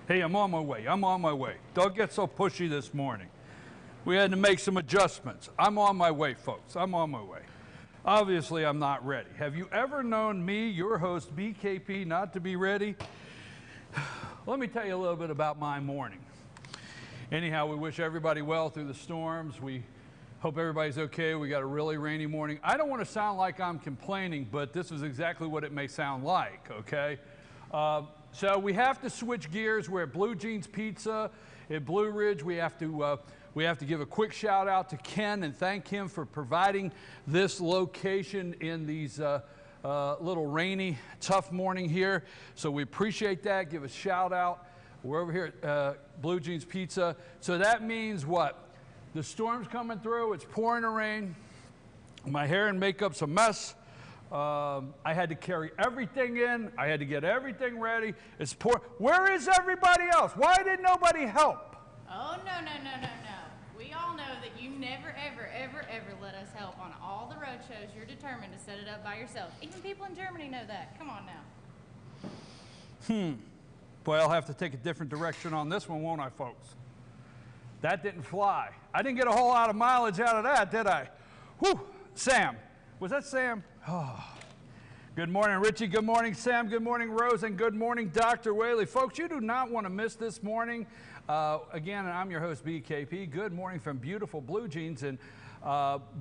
Hey, I'm on my way. I'm on my way. Don't get so pushy this morning. We had to make some adjustments. I'm on my way, folks. I'm on my way. Obviously, I'm not ready. Have you ever known me, your host, BKP, not to be ready? Let me tell you a little bit about my morning. Anyhow, we wish everybody well through the storms. We hope everybody's okay. We got a really rainy morning. I don't want to sound like I'm complaining, but this is exactly what it may sound like, okay? So we have to switch gears. We're at Blue Jeans Pizza at Blue Ridge. We have to give a quick shout out to Ken and thank him for providing this location in these little rainy, tough morning here. So we appreciate that. Give a shout out. We're over here at Blue Jeans Pizza. So that means what? The storm's coming through. It's pouring the rain. My hair and makeup's a mess. I had to carry everything in. I had to get everything ready. It's poor. Where is everybody else? Why did nobody help? Oh, no. We all know that you never, ever let us help on all the road shows. You're determined to set it up by yourself. Even people in Germany know that. Come on now. Boy, I'll have to take a different direction on this one, won't I, folks? That didn't fly. I didn't get a whole lot of mileage out of that, did I? Whew. Sam. Was that Sam? Oh. Good morning, Richie. Good morning, Sam. Good morning, Rose. And good morning, Dr. Whaley. Folks, you do not want to miss this morning. Again, I'm your host, BKP. Good morning from beautiful Blue Jeans in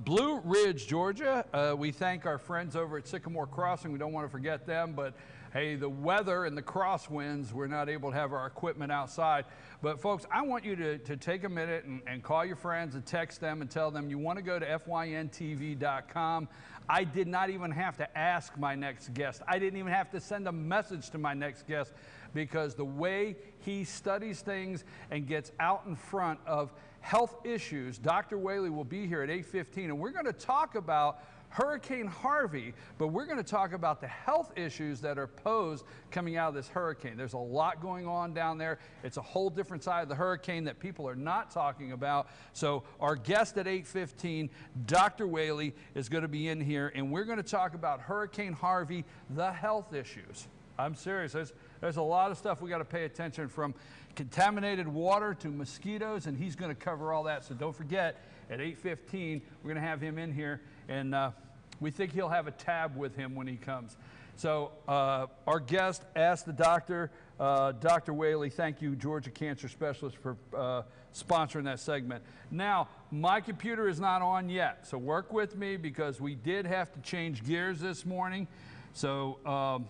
Blue Ridge, Georgia. We thank our friends over at Sycamore Crossing. We don't want to forget them, but hey, the weather and the crosswinds, we're not able to have our equipment outside. But folks, I want you to take a minute and call your friends and text them and tell them you want to go to fyntv.com. I did not even have to ask my next guest. I didn't even have to send a message to my next guest because the way he studies things and gets out in front of health issues, Dr. Whaley will be here at 8:15, and we're going to talk about Hurricane Harvey, but we're going to talk about the health issues that are posed coming out of this hurricane. There's a lot going on down there. It's a whole different side of the hurricane that people are not talking about. So our guest at 8:15, Dr. Whaley, is going to be in here, and we're going to talk about Hurricane Harvey, the health issues. I'm serious. There's a lot of stuff we got to pay attention, from contaminated water to mosquitoes, and he's going to cover all that. So don't forget, at 8:15, we're going to have him in here, and we think he'll have a tab with him when he comes. So our guest asked the doctor, Dr. Whaley, thank you, Georgia Cancer Specialist, for sponsoring that segment. Now, my computer is not on yet, so work with me because we did have to change gears this morning. So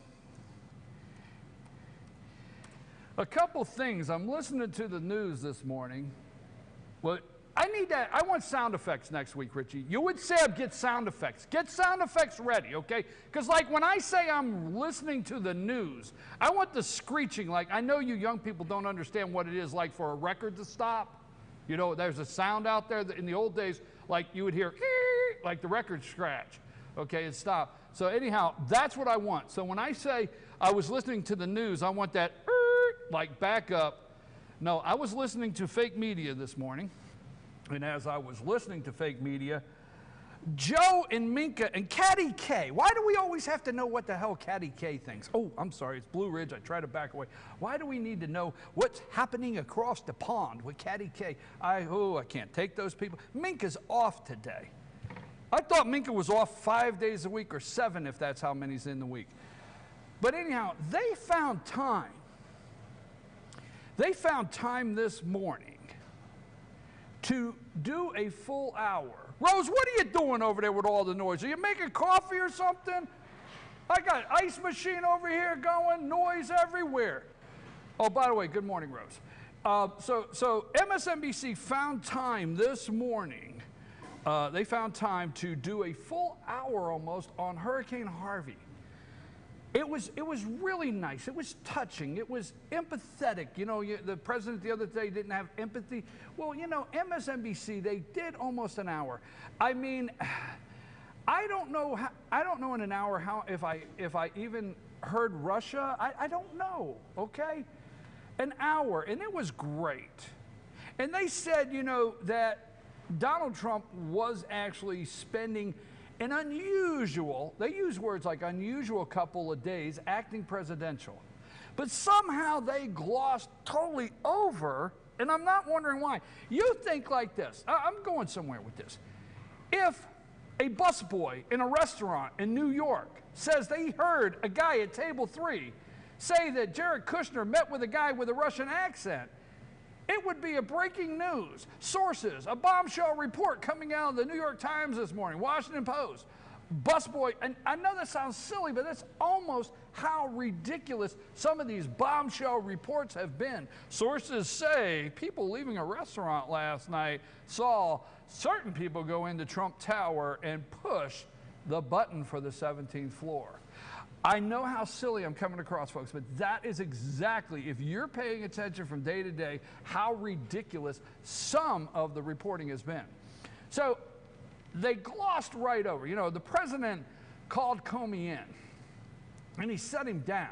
a couple things. I'm listening to the news this morning. Well, I want sound effects next week, Richie. You would say get sound effects. Get sound effects ready, okay? Because like when I say I'm listening to the news, I want the screeching. Like, I know you young people don't understand what it is like for a record to stop. You know, there's a sound out there that in the old days, like you would hear, like the record scratch. Okay, it stopped. So anyhow, that's what I want. So when I say I was listening to the news, I want that like back up. No, I was listening to fake media this morning. And as I was listening to fake media, Joe and Minka and Caddy K. Why do we always have to know what the hell Caddy K thinks? Oh, I'm sorry, it's Blue Ridge. I try to back away. Why do we need to know what's happening across the pond with Caddy K? I can't take those people. Minka's off today. I thought Minka was off 5 days a week or 7 if that's how many's in the week. But anyhow, they found time. They found time this morning to do a full hour. Rose, what are you doing over there with all the noise? Are you making coffee or something? I got ice machine over here going, noise everywhere. Oh, by the way, good morning, Rose. So MSNBC found time this morning. They found time to do a full hour almost on Hurricane Harvey. It was really nice. It was touching. It was empathetic. You know, the president the other day didn't have empathy. Well, you know, MSNBC, they did almost an hour. I mean, I don't know in an hour how if I even heard Russia. I don't know. Okay, an hour, and it was great. And they said, you know, that Donald Trump was actually spending an unusual, they use words like unusual couple of days acting presidential. But somehow they glossed totally over, and I'm not wondering why. You think like this. I'm going somewhere with this. If a busboy in a restaurant in New York says they heard a guy at table 3 say that Jared Kushner met with a guy with a Russian accent, it would be a breaking news. Sources, a bombshell report coming out of the New York Times this morning, Washington Post. Busboy, and I know that sounds silly, but that's almost how ridiculous some of these bombshell reports have been. Sources say people leaving a restaurant last night saw certain people go into Trump Tower and push the button for the 17th floor. I know how silly I'm coming across, folks, but that is exactly, if you're paying attention from day to day, how ridiculous some of the reporting has been. So they glossed right over. You know, the president called Comey in, and he set him down,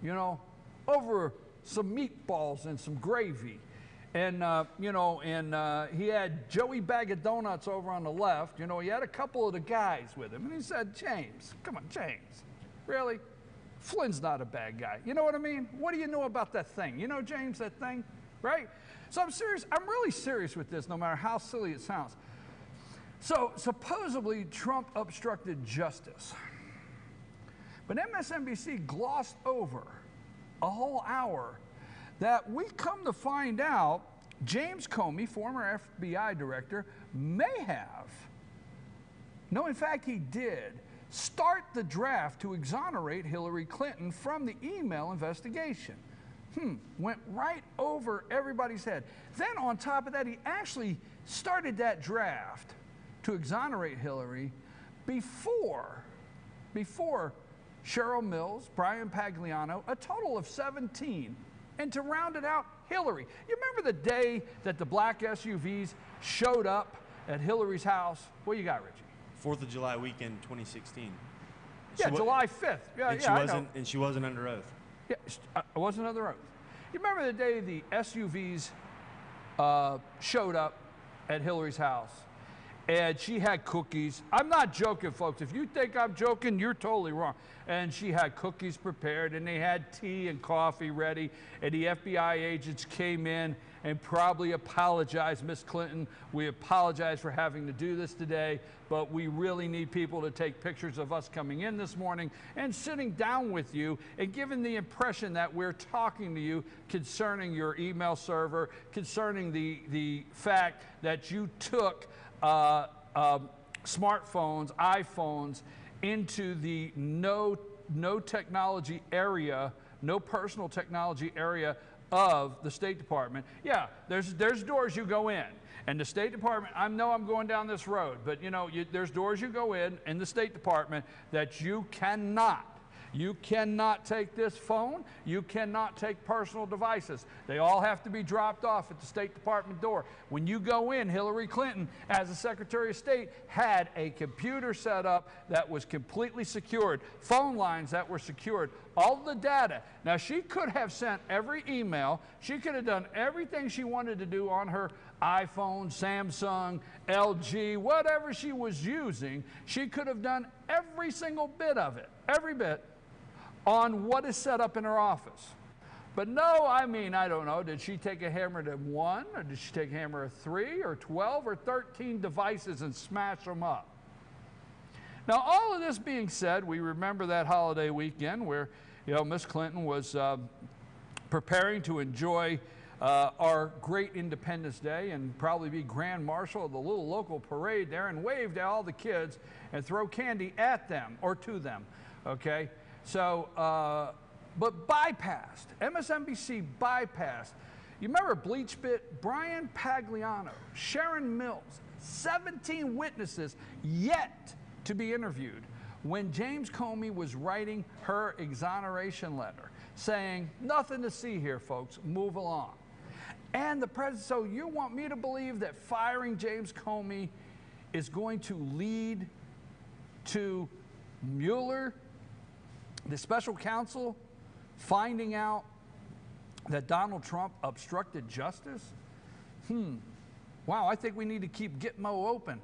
you know, over some meatballs and some gravy. And, he had Joey Bag of Donuts over on the left. You know, he had a couple of the guys with him. And he said, James, come on, James, really? Flynn's not a bad guy. You know what I mean? What do you know about that thing? You know, James, that thing, right? So I'm serious. I'm really serious with this, no matter how silly it sounds. So supposedly Trump obstructed justice. But MSNBC glossed over a whole hour that we come to find out James Comey, former FBI director, may have, no, in fact he did, start the draft to exonerate Hillary Clinton from the email investigation. Went right over everybody's head. Then on top of that, he actually started that draft to exonerate Hillary before Cheryl Mills, Brian Pagliano, a total of 17. And to round it out, Hillary. You remember the day that the black SUVs showed up at Hillary's house? What you got, Richie? 4th of July weekend, 2016. Yeah, July 5th. Yeah, and she wasn't under oath. Yeah, I wasn't under oath. You remember the day the SUVs showed up at Hillary's house? And she had cookies. I'm not joking, folks. If you think I'm joking, you're totally wrong. And she had cookies prepared, and they had tea and coffee ready. And the FBI agents came in and probably apologized. Miss Clinton, we apologize for having to do this today, but we really need people to take pictures of us coming in this morning and sitting down with you and giving the impression that we're talking to you concerning your email server, concerning the fact that you took smartphones, iPhones, into the no technology area, no personal technology area of the State Department. Yeah, there's doors you go in. And the State Department, I know I'm going down this road, but you know, there's doors you go in the State Department that you cannot take this phone. You cannot take personal devices. They all have to be dropped off at the State Department door. When you go in, Hillary Clinton, as the Secretary of State, had a computer set up that was completely secured, phone lines that were secured, all the data. Now, she could have sent every email. She could have done everything she wanted to do on her iPhone, Samsung, LG, whatever she was using. She could have done every single bit of it, every bit, on what is set up in her office. But no, I mean, I don't know, did she take a hammer to 1, or did she take a hammer to 3, or 12, or 13 devices and smash them up? Now, all of this being said, we remember that holiday weekend where, you know, Miss Clinton was preparing to enjoy our great Independence Day and probably be Grand Marshal of the little local parade there and wave to all the kids and throw candy at them or to them, okay? So, but bypassed, MSNBC bypassed. You remember BleachBit, Brian Pagliano, Sharon Mills, 17 witnesses yet to be interviewed when James Comey was writing her exoneration letter, saying, nothing to see here, folks, move along. And the president, so you want me to believe that firing James Comey is going to lead to Mueller, the special counsel, finding out that Donald Trump obstructed justice? Wow, I think we need to keep Gitmo open.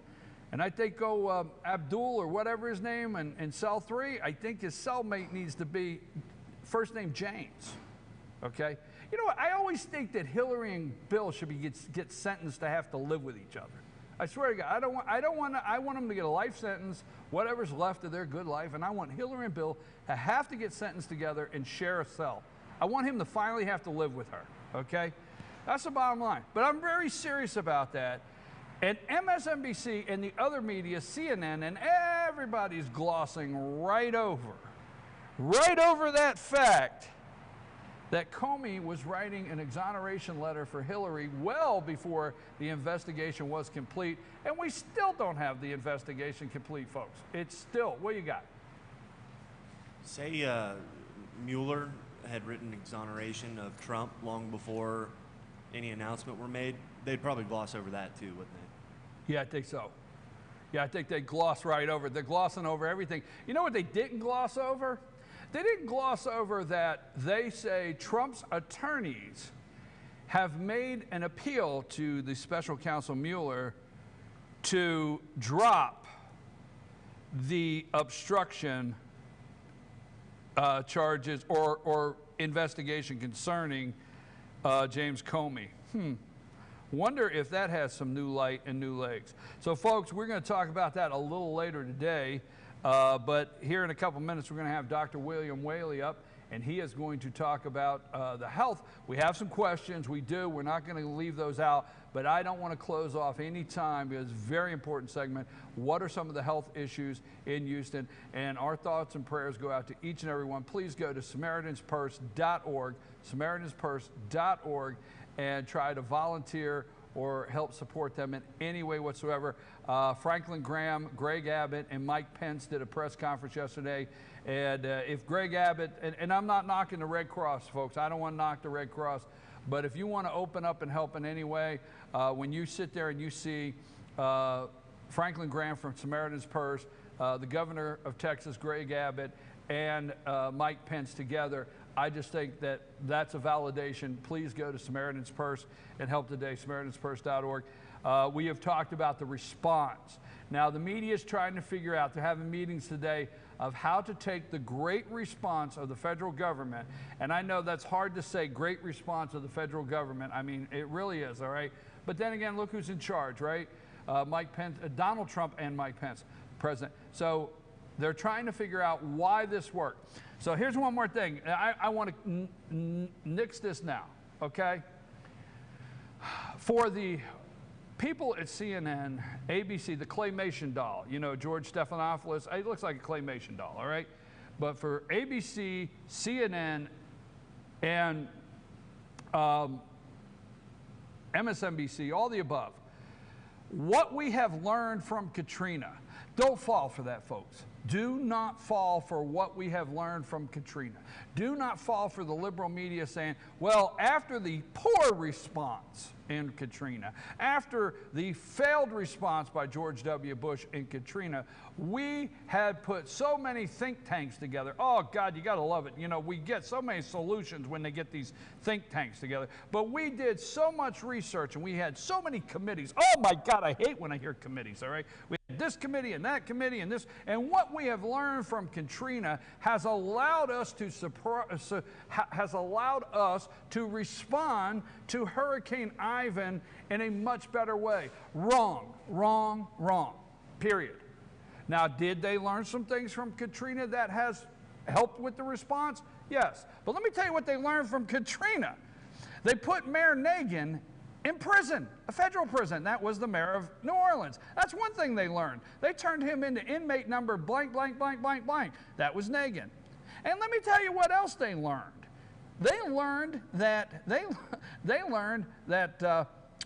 And I think Abdul or whatever his name in cell 3, I think his cellmate needs to be first name James. okay? You know what? I always think that Hillary and Bill should get sentenced to have to live with each other. I swear to God, I want them to get a life sentence, whatever's left of their good life, and I want Hillary and Bill to have to get sentenced together and share a cell. I want him to finally have to live with her, okay? That's the bottom line. But I'm very serious about that. And MSNBC and the other media, CNN, and everybody's glossing right over that fact that Comey was writing an exoneration letter for Hillary well before the investigation was complete. And we still don't have the investigation complete, folks. It's still, what you got? Say Mueller had written exoneration of Trump long before any announcement were made, they'd probably gloss over that too, wouldn't they? Yeah, I think so. Yeah, I think they gloss right over it. They're glossing over everything. You know what they didn't gloss over? They didn't gloss over that they say Trump's attorneys have made an appeal to the special counsel Mueller to drop the obstruction charges or investigation concerning James Comey. Wonder if that has some new light and new legs. So folks, we're going to talk about that a little later today. But here in a couple minutes, we're going to have Dr. William Whaley up, and he is going to talk about the health. We have some questions. We do. We're not going to leave those out. But I don't want to close off any time because it's a very important segment. What are some of the health issues in Houston? And our thoughts and prayers go out to each and every one. Please go to SamaritansPurse.org, SamaritansPurse.org, and try to volunteer or help support them in any way whatsoever. Franklin Graham, Greg Abbott, and Mike Pence did a press conference yesterday. And if Greg Abbott, and I'm not knocking the Red Cross, folks. I don't want to knock the Red Cross. But if you want to open up and help in any way, when you sit there and you see Franklin Graham from Samaritan's Purse, the governor of Texas, Greg Abbott, and Mike Pence together, I just think that that's a validation. Please go to Samaritan's Purse and help today, SamaritansPurse.org. We have talked about the response. Now, the media is trying to figure out, they're having meetings today of how to take the great response of the federal government. And I know that's hard to say, great response of the federal government. I mean, it really is, all right? But then again, look who's in charge, right? Mike Pence, Donald Trump and Mike Pence, president. So they're trying to figure out why this worked. So here's one more thing. I want to nix this now, okay? For the people at CNN, ABC, the claymation doll, you know, George Stephanopoulos, it looks like a claymation doll, all right? But for ABC, CNN, and MSNBC, all the above, what we have learned from Katrina, don't fall for that, folks. Do not fall for what we have learned from Katrina. Do not fall for the liberal media saying, well, after the poor response in Katrina, after the failed response by George W. Bush in Katrina, we had put so many think tanks together. Oh, God, you got to love it. You know, we get so many solutions when they get these think tanks together. But we did so much research, and we had so many committees. Oh, my God, I hate when I hear committees, all right? We had this committee and that committee and this. And what we have learned from Katrina has allowed us to respond to Hurricane Ivan in a much better way. Wrong, wrong, wrong, period. Now, did they learn some things from Katrina that has helped with the response? Yes. But let me tell you what they learned from Katrina. They put Mayor Nagin in prison, a federal prison. That was the mayor of New Orleans. That's one thing they learned. They turned him into inmate number blank, blank, blank, blank, blank. That was Nagin. And let me tell you what else they learned. They learned that,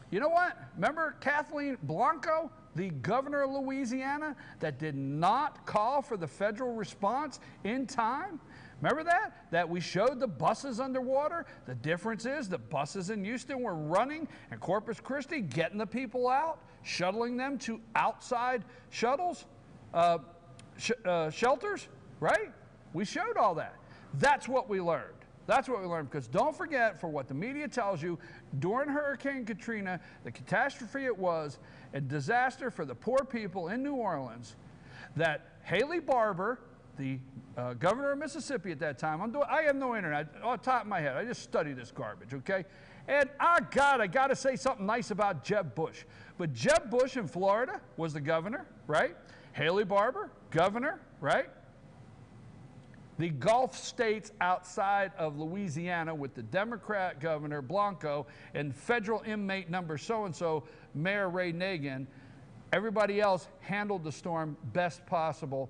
you know what? Remember Kathleen Blanco, the governor of Louisiana, that did not call for the federal response in time? Remember that? That we showed the buses underwater? The difference is the buses in Houston were running and Corpus Christi getting the people out, shuttling them to outside shuttles, shelters, right? We showed all that. That's what we learned. That's what we learned, because don't forget, for what the media tells you, during Hurricane Katrina, the catastrophe it was, a disaster for the poor people in New Orleans, that Haley Barbour, the governor of Mississippi at that time. I have no internet, off the top of my head. I just study this garbage, okay? And I got to say something nice about Jeb Bush. But Jeb Bush in Florida was the governor, right? Haley Barbour, governor, right? The Gulf states outside of Louisiana with the Democrat governor Blanco and federal inmate number so-and-so, Mayor Ray Nagin, everybody else handled the storm best possible.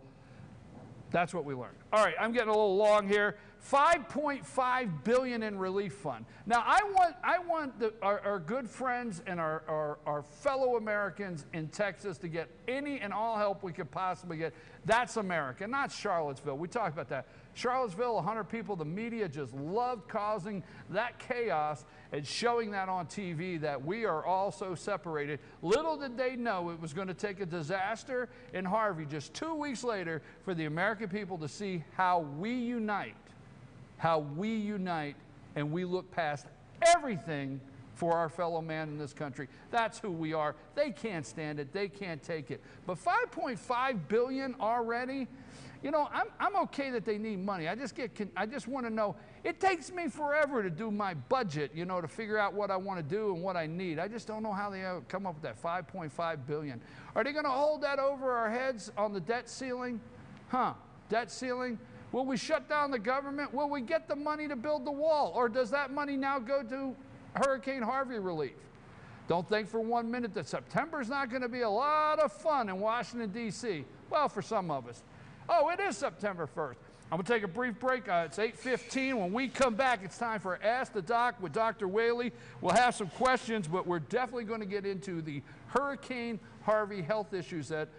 That's what we learned. All right, I'm getting a little long here. $5.5 billion in relief fund. Now, I want our good friends and our fellow Americans in Texas to get any and all help we could possibly get. That's America, not Charlottesville. We talked about that. Charlottesville, 100 people, the media just loved causing that chaos and showing that on TV, that we are all so separated. Little did they know it was going to take a disaster in Harvey just 2 weeks later for the American people to see how we unite and we look past everything for our fellow man in this country. That's who we are. They can't stand it. They can't take it. But $5.5 billion already, you know, I'm okay that they need money. I just want to know, it takes me forever to do my budget, you know, to figure out what I want to do and what I need. I just don't know how they come up with that $5.5 billion. Are they going to hold that over our heads on the debt ceiling? Debt ceiling? Will we shut down the government? Will we get the money to build the wall? Or does that money now go to Hurricane Harvey relief? Don't think for 1 minute that September's not going to be a lot of fun in Washington, D.C. Well, for some of us. Oh, it is September 1st. I'm going to take a brief break. It's 8:15. When we come back, it's time for Ask the Doc with Dr. Whaley. We'll have some questions, but we're definitely going to get into the Hurricane Harvey health issues that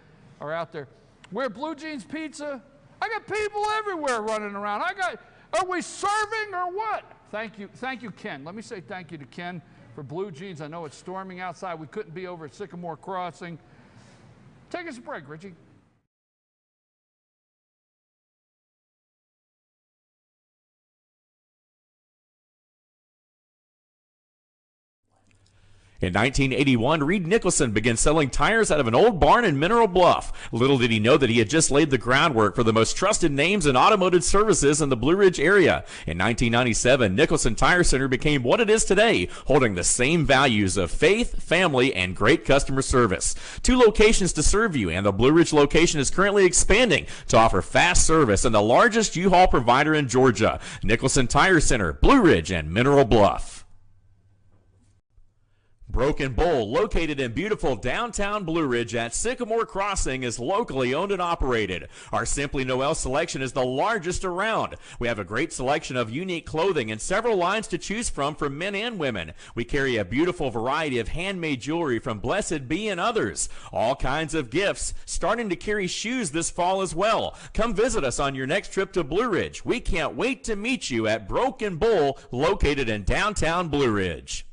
are out there. We're Blue Jeans Pizza. I got people everywhere running around. Are we serving or what? Thank you, Ken. Let me say thank you to Ken for Blue Jeans. I know it's storming outside. We couldn't be over at Sycamore Crossing. Take us a break, Richie. In 1981, Reed Nicholson began selling tires out of an old barn in Mineral Bluff. Little did he know that he had just laid the groundwork for the most trusted names in automotive services in the Blue Ridge area. In 1997, Nicholson Tire Center became what it is today, holding the same values of faith, family, and great customer service. 2 locations to serve you, and the Blue Ridge location is currently expanding to offer fast service and the largest U-Haul provider in Georgia. Nicholson Tire Center, Blue Ridge, and Mineral Bluff. Broken Bowl, located in beautiful downtown Blue Ridge at Sycamore Crossing, is locally owned and operated. Our Simply Noel selection is the largest around. We have a great selection of unique clothing and several lines to choose from for men and women. We carry a beautiful variety of handmade jewelry from Blessed Be and others. All kinds of gifts, starting to carry shoes this fall as well. Come visit us on your next trip to Blue Ridge. We can't wait to meet you at Broken Bowl, located in downtown Blue Ridge.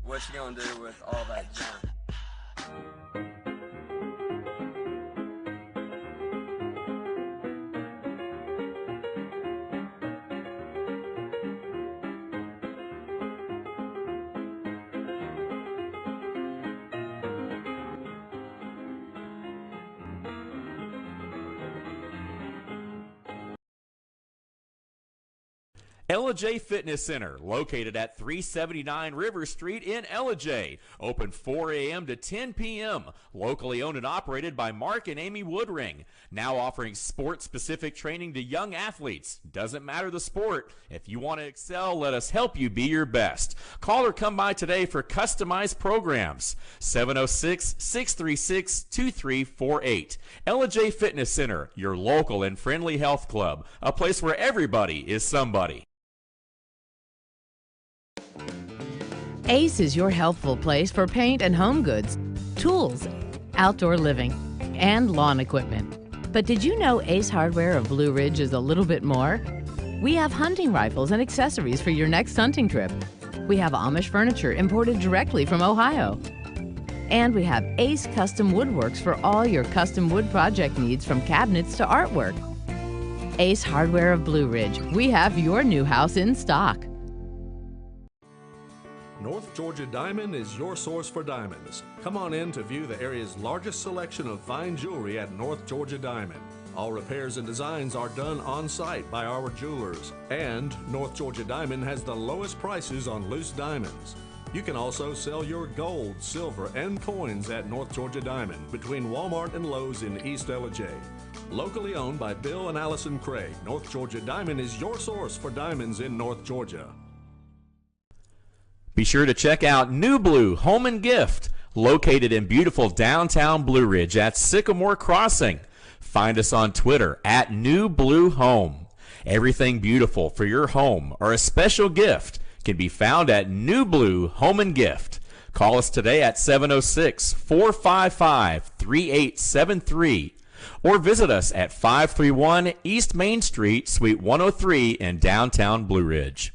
What you gonna do with all that junk? Ellijay Fitness Center, located at 379 River Street in Ellijay. Open 4 a.m. to 10 p.m. Locally owned and operated by Mark and Amy Woodring. Now offering sport-specific training to young athletes. Doesn't matter the sport. If you want to excel, let us help you be your best. Call or come by today for customized programs. 706-636-2348. Ellijay Fitness Center, your local and friendly health club. A place where everybody is somebody. Ace is your healthful place for paint and home goods, tools, outdoor living, and lawn equipment. But did you know Ace Hardware of Blue Ridge is a little bit more? We have hunting rifles and accessories for your next hunting trip. We have Amish furniture imported directly from Ohio. And we have Ace Custom Woodworks for all your custom wood project needs, from cabinets to artwork. Ace Hardware of Blue Ridge. We have your new house in stock. North Georgia Diamond is your source for diamonds. Come on in to view the area's largest selection of fine jewelry at North Georgia Diamond. All repairs and designs are done on site by our jewelers. And North Georgia Diamond has the lowest prices on loose diamonds. You can also sell your gold, silver, and coins at North Georgia Diamond between Walmart and Lowe's in East Ellijay. Locally owned by Bill and Allison Craig, North Georgia Diamond is your source for diamonds in North Georgia. Be sure to check out New Blue Home and Gift, located in beautiful downtown Blue Ridge at Sycamore Crossing. Find us on Twitter at New Blue Home. Everything beautiful for your home or a special gift can be found at New Blue Home and Gift. Call us today at 706-455-3873 or visit us at 531 East Main Street, Suite 103 in downtown Blue Ridge.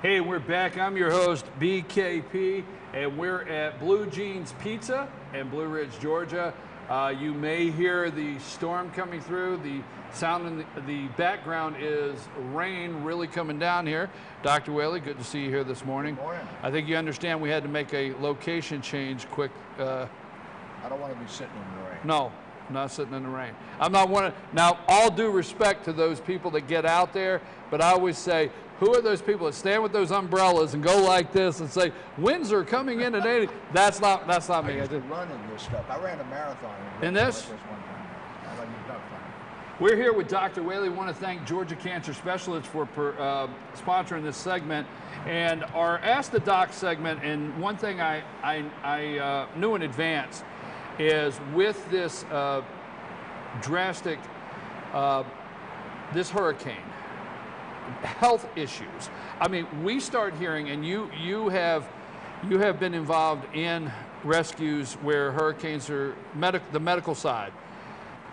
Hey, we're back. I'm your host, BKP, and we're at Blue Jeans Pizza in Blue Ridge, Georgia. You may hear the storm coming through. The sound in the background is rain really coming down here. Dr. Whaley, good to see you here this morning. Good morning. I think you understand we had to make a location change quick. I don't want to be sitting in the rain. No, not sitting in the rain. I'm not one of, now, all due respect to those people that get out there, but I always say, who are those people that stand with those umbrellas and go like this and say, winds are coming in today? That's not me. I used to run in this stuff. I ran a marathon. In this? One time. I like duck time. We're here with Dr. Whaley. We want to thank Georgia Cancer Specialists for sponsoring this segment. And our Ask the Doc segment, and one thing I knew in advance is with this drastic, this hurricane, health issues. I mean, we start hearing, and you have been involved in rescues where hurricanes are the medical side.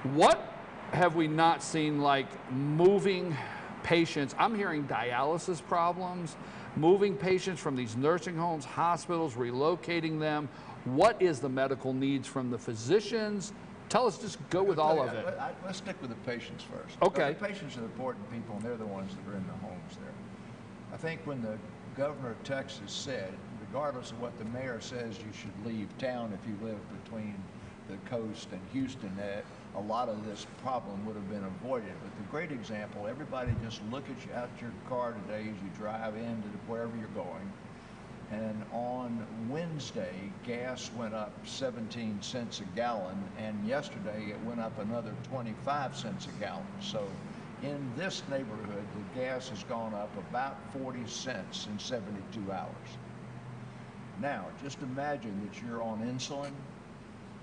What have we not seen, like moving patients? I'm hearing dialysis problems, moving patients from these nursing homes, hospitals, relocating them. What is the medical needs from the physicians? Tell us, just go with all of it. Let's stick with the patients first. Okay. The patients are the important people, and they're the ones that are in the homes there. I think when the governor of Texas said, regardless of what the mayor says, you should leave town if you live between the coast and Houston, that a lot of this problem would have been avoided. But the great example, everybody just look at your car today as you drive into wherever you're going. And on Wednesday, gas went up 17 cents a gallon, and yesterday it went up another 25 cents a gallon. So in this neighborhood, the gas has gone up about 40 cents in 72 hours. Now, just imagine that you're on insulin,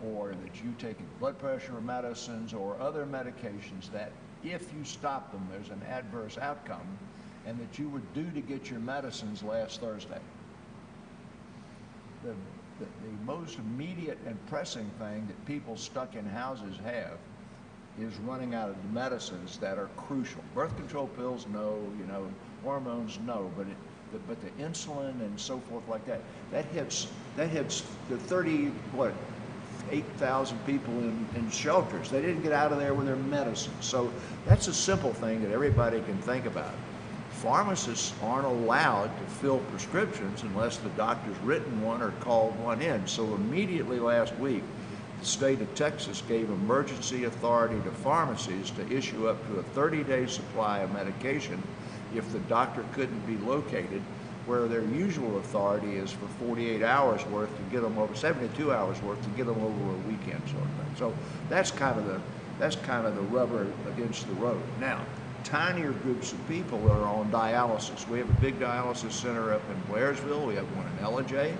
or that you take blood pressure medicines or other medications that if you stop them, there's an adverse outcome, and that you were due to get your medicines last Thursday. The most immediate and pressing thing that people stuck in houses have is running out of the medicines that are crucial. Birth control pills, no, hormones, no, but the insulin and so forth like that, that hits the 8,000 people in shelters. They didn't get out of there with their medicines. So that's a simple thing that everybody can think about. Pharmacists aren't allowed to fill prescriptions unless the doctor's written one or called one in. So immediately last week, the state of Texas gave emergency authority to pharmacies to issue up to a 30-day supply of medication if the doctor couldn't be located, where their usual authority is for 48 hours worth to get them over, 72 hours worth to get them over a weekend sort of thing. So that's kind of the rubber against the road. Now, tinier groups of people are on dialysis. We have a big dialysis center up in Blairsville. We have one in Ellijay.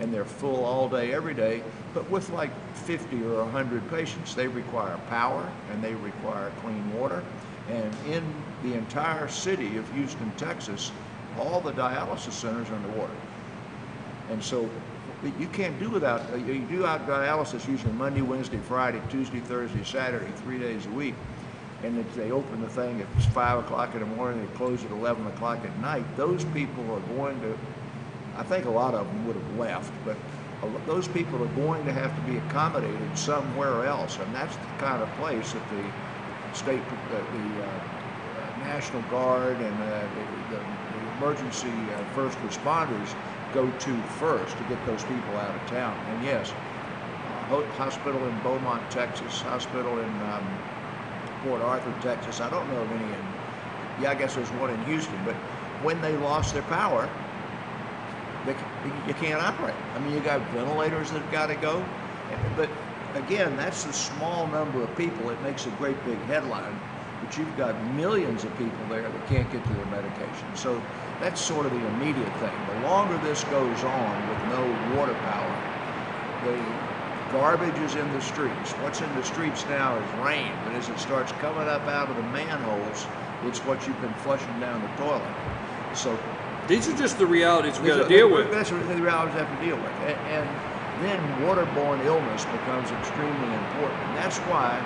and they're full all day, every day, but with like 50 or 100 patients. They require power and they require clean water. And in the entire city of Houston, Texas, all the dialysis centers are underwater. And so you can't do without, you do out dialysis usually Monday, Wednesday, Friday, Tuesday, Thursday, Saturday, 3 days a week. And if they open the thing at 5 o'clock in the morning, they close at 11 o'clock at night, those people are going to, I think a lot of them would have left, but those people are going to have to be accommodated somewhere else. And that's the kind of place that the state, the National Guard and the emergency first responders go to first to get those people out of town. And yes, hospital in Beaumont, Texas, hospital in Port Arthur, Texas. I don't know of any in, I guess there's one in Houston, but when they lost their power, you can't operate. I mean, you got ventilators that have got to go, but again, that's the small number of people. It makes a great big headline, but you've got millions of people there that can't get to their medication. So that's sort of the immediate thing. The longer this goes on with no water power, the garbage is in the streets. What's in the streets now is rain, but as it starts coming up out of the manholes, it's what you've been flushing down the toilet. So these are just the realities we got to deal with. That's what the realities have to deal with. And then waterborne illness becomes extremely important. And that's why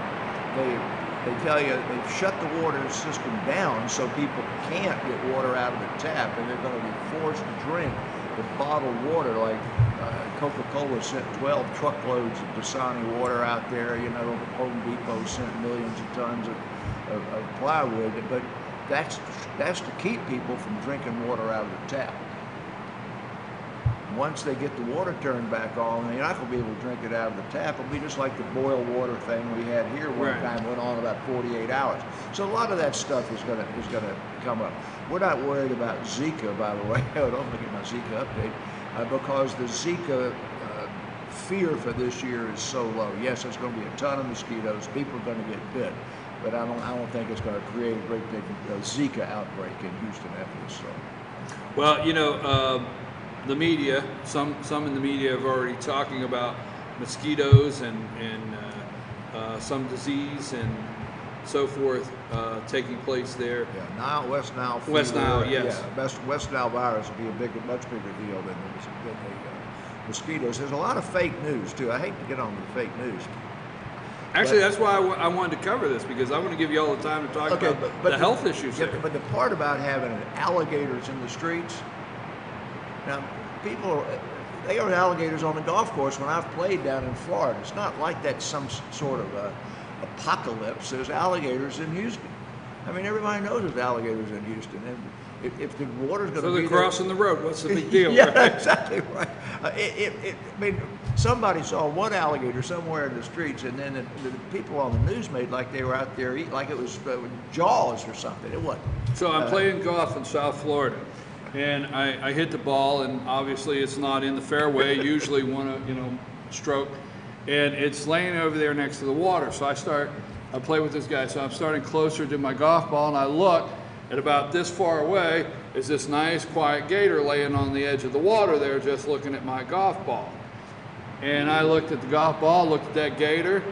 they tell you they've shut the water system down so people can't get water out of the tap, and they're going to be forced to drink the bottled water. Like Coca-Cola sent 12 truckloads of Dasani water out there. You know, Home Depot sent millions of tons of plywood, but that's to keep people from drinking water out of the tap. Once they get the water turned back on, you're not going to be able to drink it out of the tap. It'll be just like the boil water thing we had here one time, went on about 48 hours. So a lot of that stuff is going to come up. We're not worried about Zika, by the way. I don't look at my Zika update, because the Zika fear for this year is so low. Yes, there's going to be a ton of mosquitoes. People are going to get bit, but I don't think it's going to create a great big Zika outbreak in Houston after this. So. Well, you know, the media, some in the media have already talking about mosquitoes and some disease and so forth taking place there. Yeah, West Nile fever. West Nile, yes. Yeah, West Nile virus will be a much bigger deal than the mosquitoes. There's a lot of fake news too. I hate to get on the fake news. Actually, that's why I wanted to cover this, because I want to give you all the time to talk about the health issues there. But the part about having alligators in the streets, now, they are alligators on the golf course when I've played down in Florida. It's not like that's some sort of apocalypse. There's alligators in Houston. I mean, everybody knows there's alligators in Houston. And if the water's going to be there... So they're crossing the road. What's the big deal? Yeah, right? Exactly right. I mean, somebody saw one alligator somewhere in the streets, and then the people on the news made like they were out there eating, like it was Jaws or something. It wasn't. So I'm playing golf in South Florida. And I hit the ball, and obviously it's not in the fairway. Usually stroke, and it's laying over there next to the water. So I play with this guy. So I'm starting closer to my golf ball, and I look at about this far away is this nice quiet gator laying on the edge of the water there, just looking at my golf ball. And I looked at the golf ball, looked at that gator,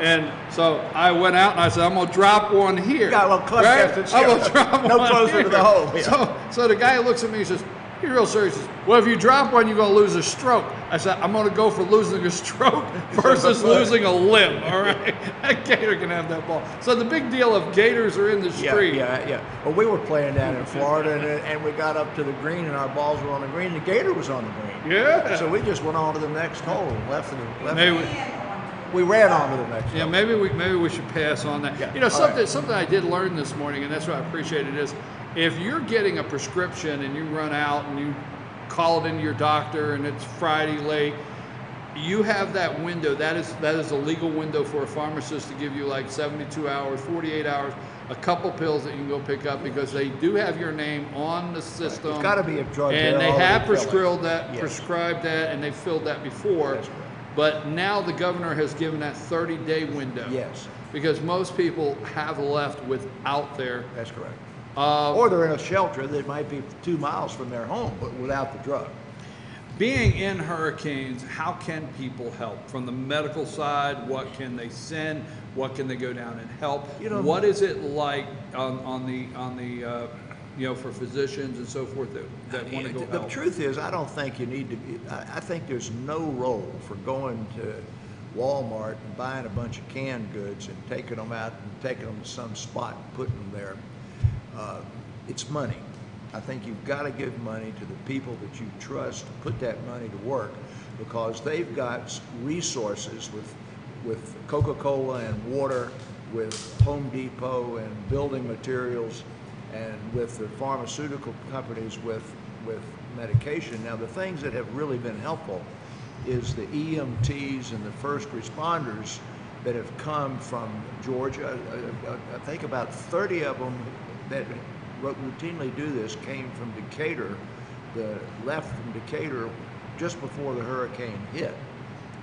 and so I went out and I said, I'm going to drop one here. Yeah, well, right? I'm going to drop no one closer here. to the hole. Yeah. So the guy looks at me and says, he's real serious. He says, well, if you drop one, you're going to lose a stroke. I said, I'm going to go for losing a stroke versus losing a limb, all right? That gator can have that ball. So the big deal of gators are in the street. Yeah. Well, we were playing down in Florida, and we got up to the green, and our balls were on the green. The gator was on the green. Yeah. So we just went on to the next hole and left. We ran on to the next hole. Yeah, maybe we should pass on that. Yeah. You know, something I did learn this morning, and that's what I appreciate it, is if you're getting a prescription and you run out and you call it into your doctor and it's Friday late, you have that window. That is a legal window for a pharmacist to give you like 72 hours, 48 hours, a couple pills that you can go pick up, because they do have your name on the system. It's got to be a drug. And they have prescribed that, and they've filled that before. That's correct. But now the governor has given that 30-day window. Yes. Because most people have left without their... That's correct. Or they're in a shelter that might be 2 miles from their home, but without the drug. being in hurricanes, how can people help? From the medical side, what can they send? What can they go down and help? What is it like on the for physicians and so forth that want to go help? The truth is, I don't think you need to be, I think there's no role for going to Walmart and buying a bunch of canned goods and taking them out and taking them to some spot and putting them there. It's money. I think you've got to give money to the people that you trust to put that money to work, because they've got resources with Coca-Cola and water, with Home Depot and building materials, and with the pharmaceutical companies with medication. Now, the things that have really been helpful is the EMTs and the first responders that have come from Georgia. I think about 30 of them that routinely do this came from Decatur, left from Decatur just before the hurricane hit.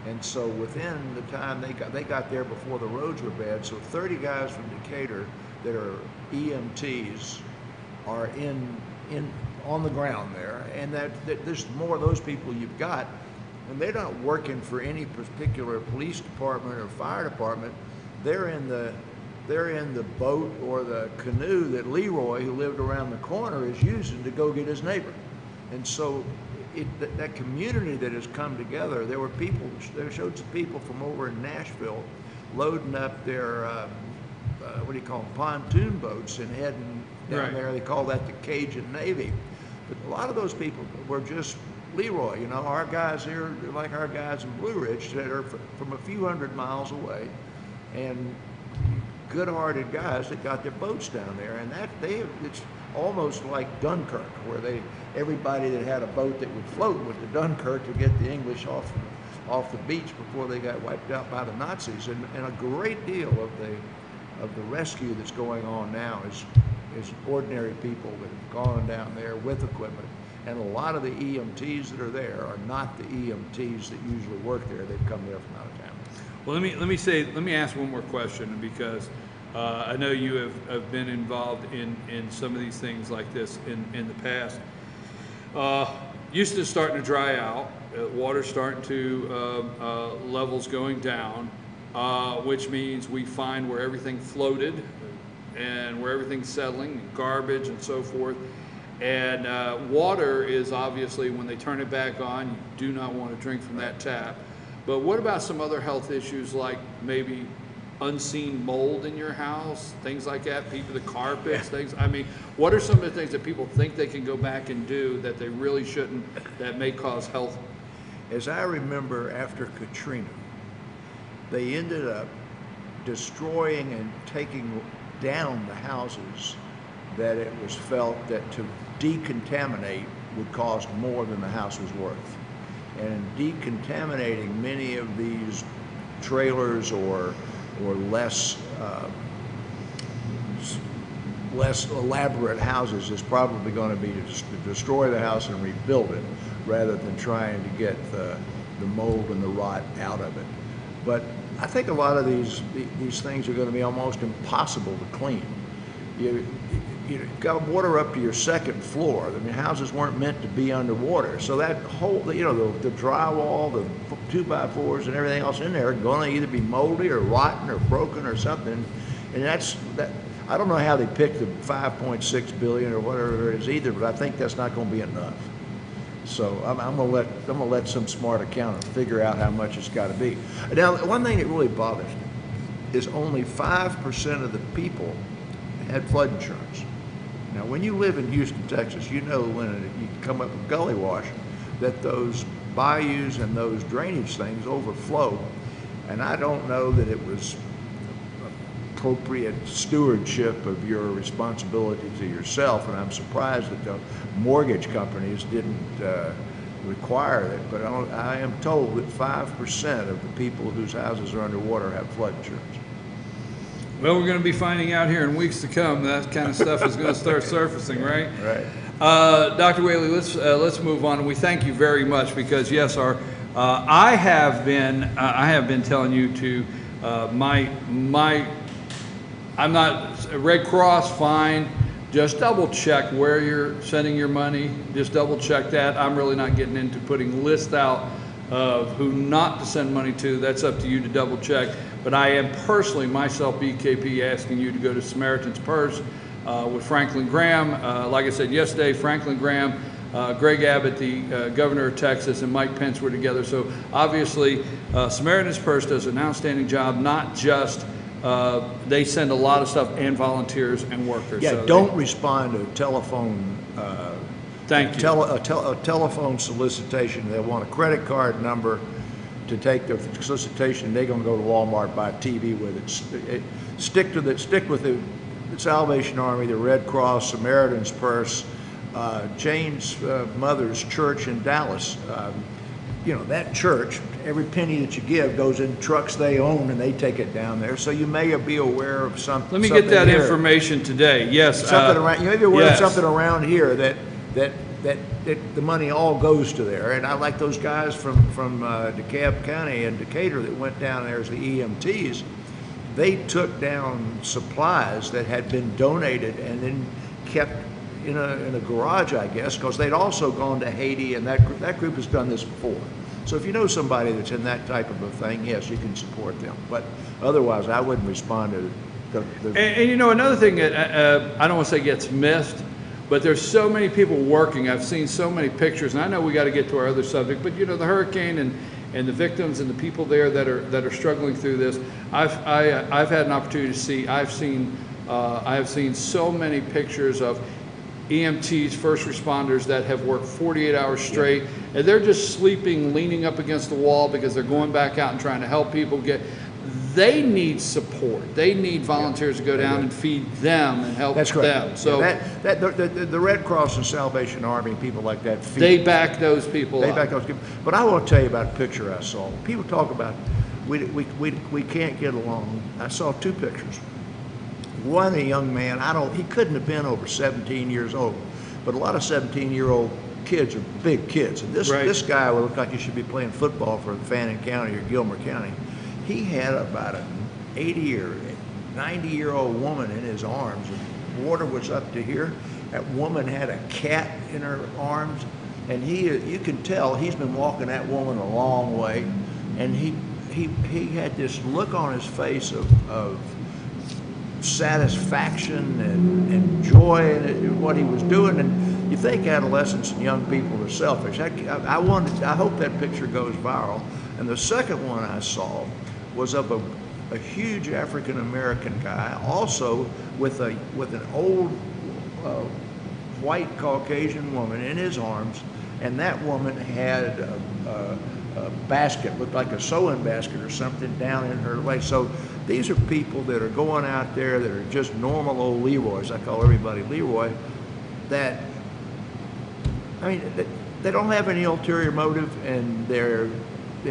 And so within the time they got there before the roads were bad. So 30 guys from Decatur that are EMTs are on the ground there, and that there's more of those people you've got, and they're not working for any particular police department or fire department. They're in the boat or the canoe that Leroy, who lived around the corner, is using to go get his neighbor. And so that community that has come together, there showed some people from over in Nashville loading up their, what do you call them, pontoon boats and heading down there. They call that the Cajun Navy. But a lot of those people were just Leroy, our guys here, like our guys in Blue Ridge that are from a few hundred miles away, and good-hearted guys that got their boats down there. And it's almost like Dunkirk, where everybody that had a boat that would float went to Dunkirk to get the English off the beach before they got wiped out by the Nazis. And a great deal of the rescue that's going on now is ordinary people that have gone down there with equipment. And a lot of the EMTs that are there are not the EMTs that usually work there. They've come there from out of town. Well, let me ask one more question, because I know you have been involved in some of these things like this in the past. Houston's starting to dry out. Water's starting to levels going down, which means we find where everything floated and where everything's settling, garbage and so forth. And water is obviously, when they turn it back on, you do not want to drink from that tap. But what about some other health issues, like maybe unseen mold in your house, things like that, the carpets, things? I mean, what are some of the things that people think they can go back and do that they really shouldn't, that may cause health? As I remember, after Katrina, they ended up destroying and taking down the houses that it was felt that to decontaminate would cost more than the house was worth. And in decontaminating many of these trailers or less elaborate houses is probably going to be to destroy the house and rebuild it, rather than trying to get the mold and the rot out of it. But I think a lot of these things are going to be almost impossible to clean. You've got water up to your second floor. I mean, houses weren't meant to be underwater. So that whole, the drywall, the 2x4s and everything else in there are going to either be moldy or rotten or broken or something. And I don't know how they picked the 5.6 billion or whatever it is either, but I think that's not going to be enough. So I'm going to let some smart accountant figure out how much it's got to be. Now, one thing that really bothers me is only 5% of the people had flood insurance. Now, when you live in Houston, Texas, you know when you come up with gully wash, that those bayous and those drainage things overflow. And I don't know that it was appropriate stewardship of your responsibility to yourself, and I'm surprised that the mortgage companies didn't require it. But I am told that 5% of the people whose houses are underwater have flood insurance. Well, we're going to be finding out here in weeks to come. That kind of stuff is going to start surfacing, right? Right. Dr. Whaley, let's move on. We thank you very much, because yes, I have been telling you to I'm not Red Cross, fine, just double check where you're sending your money. Just double check that. I'm really not getting into putting lists out of who not to send money to. That's up to you to double check. But I am personally, myself, BKP, asking you to go to Samaritan's Purse with Franklin Graham. Like I said yesterday, Franklin Graham, Greg Abbott, the governor of Texas, and Mike Pence were together. So obviously, Samaritan's Purse does an outstanding job, not just they send a lot of stuff and volunteers and workers. Yeah, so don't respond to a telephone. Thank you. A telephone solicitation. They want a credit card number to take their solicitation. They're going to go to Walmart, buy a TV with it. Stick with the Salvation Army, the Red Cross, Samaritan's Purse, Jane's Mother's Church in Dallas. You know, that church, every penny that you give goes in trucks they own, and they take it down there. So you may be aware of something. Let me get that information today. Yes. Something around. You may be aware yes. of something around here that the money all goes to there. And I like those guys from DeKalb County and Decatur that went down there as the EMTs. They took down supplies that had been donated and then kept in a garage, I guess, because they'd also gone to Haiti, and that group has done this before. So if you know somebody that's in that type of a thing, yes, you can support them. But otherwise, I wouldn't respond to And you know, another thing that I don't want to say gets missed, but there's so many people working. I've seen so many pictures, and I know we got to get to our other subject, but you know, the hurricane and the victims and the people there that are struggling through this. I've had an opportunity to see. I have seen so many pictures of EMTs, first responders that have worked 48 hours straight, and they're just sleeping, leaning up against the wall because they're going back out and trying to help people get. They need support. They need volunteers to go down and feed them and help them. So the Red Cross and Salvation Army, people like that, they back those people. They back those people. But I want to tell you about a picture I saw. People talk about we can't get along. I saw two pictures. One, a young man, he couldn't have been over 17 years old, but a lot of 17-year-old kids are big kids. And this guy would look like he should be playing football for Fannin County or Gilmer County. He had about an 80 or 90-year-old woman in his arms, and water was up to here. That woman had a cat in her arms, and you can tell he's been walking that woman a long way, and he had this look on his face of satisfaction and joy in what he was doing. And you think adolescents and young people are selfish. I hope that picture goes viral. And the second one I saw was of a huge African-American guy, also with an old white Caucasian woman in his arms, and that woman had a basket, looked like a sewing basket or something, down in her leg. So these are people that are going out there that are just normal old Leroys. I call everybody Leroy. That, I mean, they don't have any ulterior motive, and they're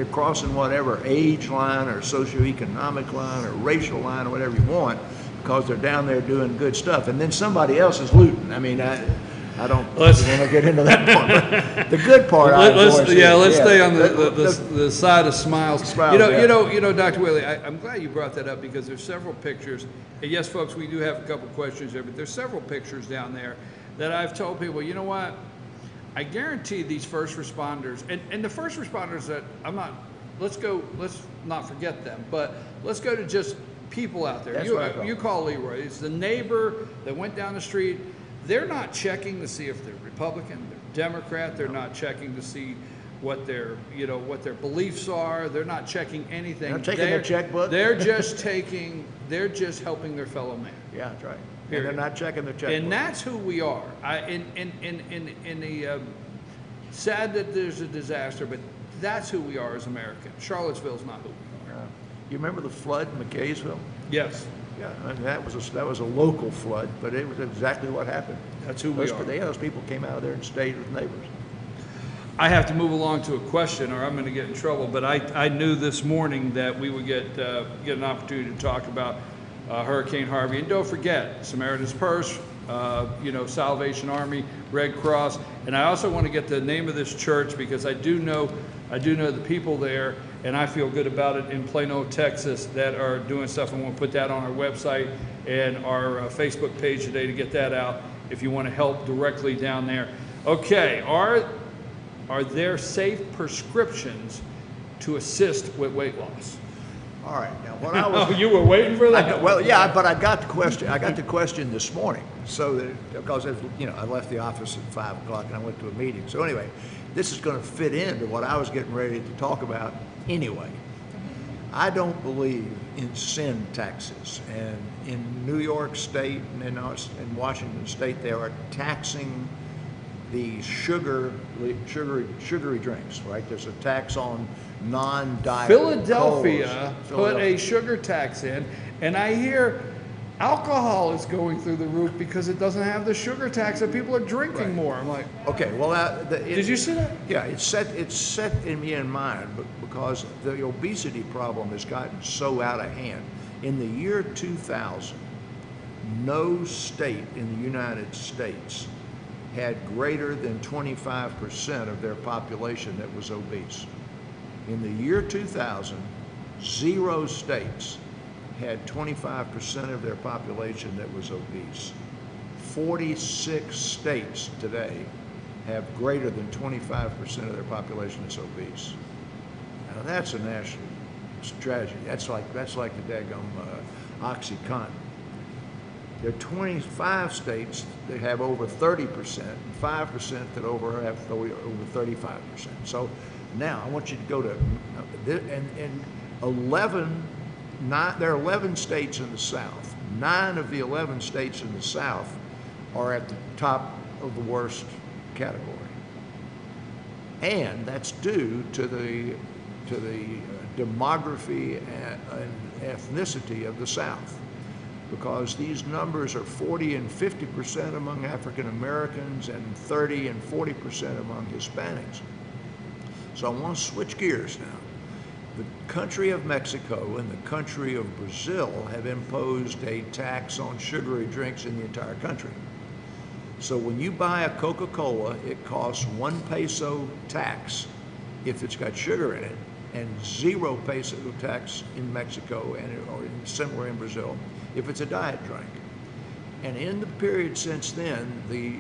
crossing whatever age line or socioeconomic line or racial line or whatever you want, because they're down there doing good stuff. And then somebody else is looting. I mean, I don't want to get into that part. But the good part, let's stay on the side of smiles. You know, Dr. Whaley, I'm glad you brought that up, because there's several pictures. And yes, folks, we do have a couple questions there, but there's several pictures down there that I've told people, you know what? I guarantee these first responders, and the first responders that let's not forget them, but let's go to just people out there. You call Leroy. It's the neighbor that went down the street. They're not checking to see if they're Republican, they're Democrat. They're not checking to see what their beliefs are. They're not checking anything. They're taking their checkbook. They're just helping their fellow man. Yeah, that's right. And they're not checking their checkbook. And that's who we are. Sad that there's a disaster, but that's who we are as Americans. Charlottesville's not who we are. You remember the flood in McKaysville? Yes. Yeah, I mean, that was a local flood, but it was exactly what happened. That's who we are. Those people came out of there and stayed with neighbors. I have to move along to a question, or I'm going to get in trouble. But I knew this morning that we would get an opportunity to talk about Hurricane Harvey. And don't forget, Samaritan's Purse, Salvation Army, Red Cross, and I also want to get the name of this church, because I do know the people there, and I feel good about it in Plano, Texas, that are doing stuff, and we'll put that on our website and our Facebook page today to get that out if you want to help directly down there. Okay, are there safe prescriptions to assist with weight loss? All right, now what I was... Oh, you were waiting for that? Well, yeah, but I got the question this morning, so that, because, you know, I left the office at 5 o'clock and I went to a meeting. So anyway, this is going to fit into what I was getting ready to talk about anyway. I don't believe in sin taxes, and in New York State and in Washington State, they are taxing the sugary drinks, right? There's a tax on non-diet. Philadelphia put a sugar tax in, and I hear alcohol is going through the roof because it doesn't have the sugar tax, and people are drinking more. I'm like, okay, well, did you see that? Yeah, it's set in me in mind, but because the obesity problem has gotten so out of hand. In the year 2000, no state in the United States had greater than 25% of their population that was obese. In the year 2000, 0 states had 25% of their population that was obese. 46 states today have greater than 25% of their population that's obese. Now that's a national tragedy. That's like the daggum OxyContin. There are 25 states that have over 30%, and 5% that have over 35%. So now I want you to go to, there are 11 states in the South. 9 of the 11 states in the South are at the top of the worst category. And that's due to the demography and ethnicity of the South, because these numbers are 40 and 50% among African Americans and 30 and 40% among Hispanics. So I want to switch gears now. The country of Mexico and the country of Brazil have imposed a tax on sugary drinks in the entire country. So when you buy a Coca-Cola, it costs 1 peso tax if it's got sugar in it, and 0 peso tax in Mexico or similar in Brazil if it's a diet drink. And in the period since then, the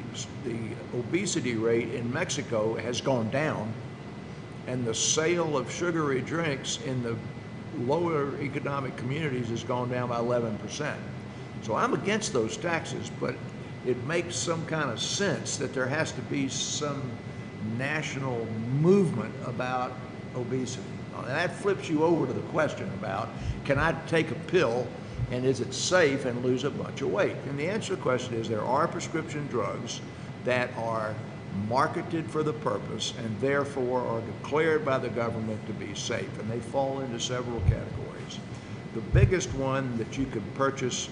obesity rate in Mexico has gone down, and the sale of sugary drinks in the lower economic communities has gone down by 11%. So I'm against those taxes, but it makes some kind of sense that there has to be some national movement about obesity. And that flips you over to the question about, can I take a pill and is it safe and lose a bunch of weight? And the answer to the question is there are prescription drugs that are marketed for the purpose and therefore are declared by the government to be safe, and they fall into several categories. The biggest one that you can purchase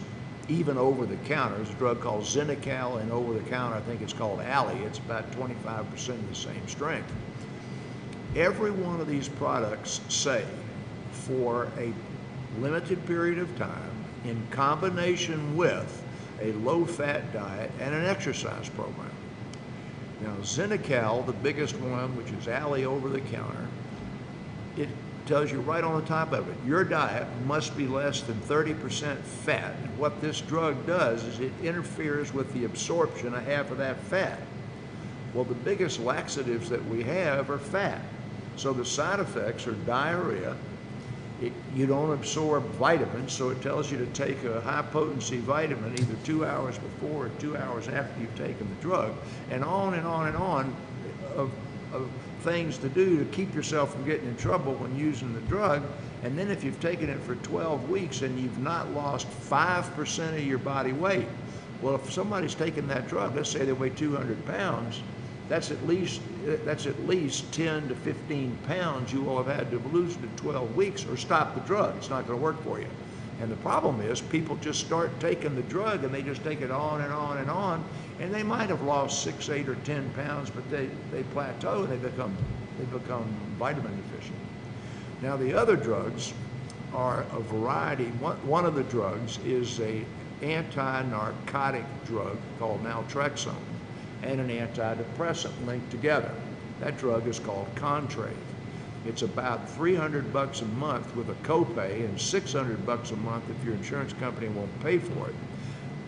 even over the counter is a drug called Xenical, and over the counter I think it's called Ali. It's about 25% of the same strength. Every one of these products say for a limited period of time, in combination with a low-fat diet and an exercise program. Now, Xenical, the biggest one, which is Ali over the counter, it tells you right on the top of it, your diet must be less than 30% fat. And what this drug does is it interferes with the absorption of half of that fat. Well, the biggest laxatives that we have are fat. So the side effects are diarrhea. You don't absorb vitamins, so it tells you to take a high-potency vitamin either 2 hours before or 2 hours after you've taken the drug, and on and on and on of things to do to keep yourself from getting in trouble when using the drug. And then if you've taken it for 12 weeks and you've not lost 5% of your body weight, well, if somebody's taking that drug, let's say they weigh 200 pounds, that's at least 10 to 15 pounds you will have had to lose in 12 weeks or stop the drug. It's not going to work for you. And the problem is people just start taking the drug and they just take it on and on and on, and they might have lost 6, 8, or 10 pounds, but they plateau and they become vitamin deficient. Now the other drugs are a variety. One of the drugs is a anti-narcotic drug called naltrexone and an antidepressant linked together. That drug is called Contrave. It's about $300 a month with a copay and $600 a month if your insurance company won't pay for it.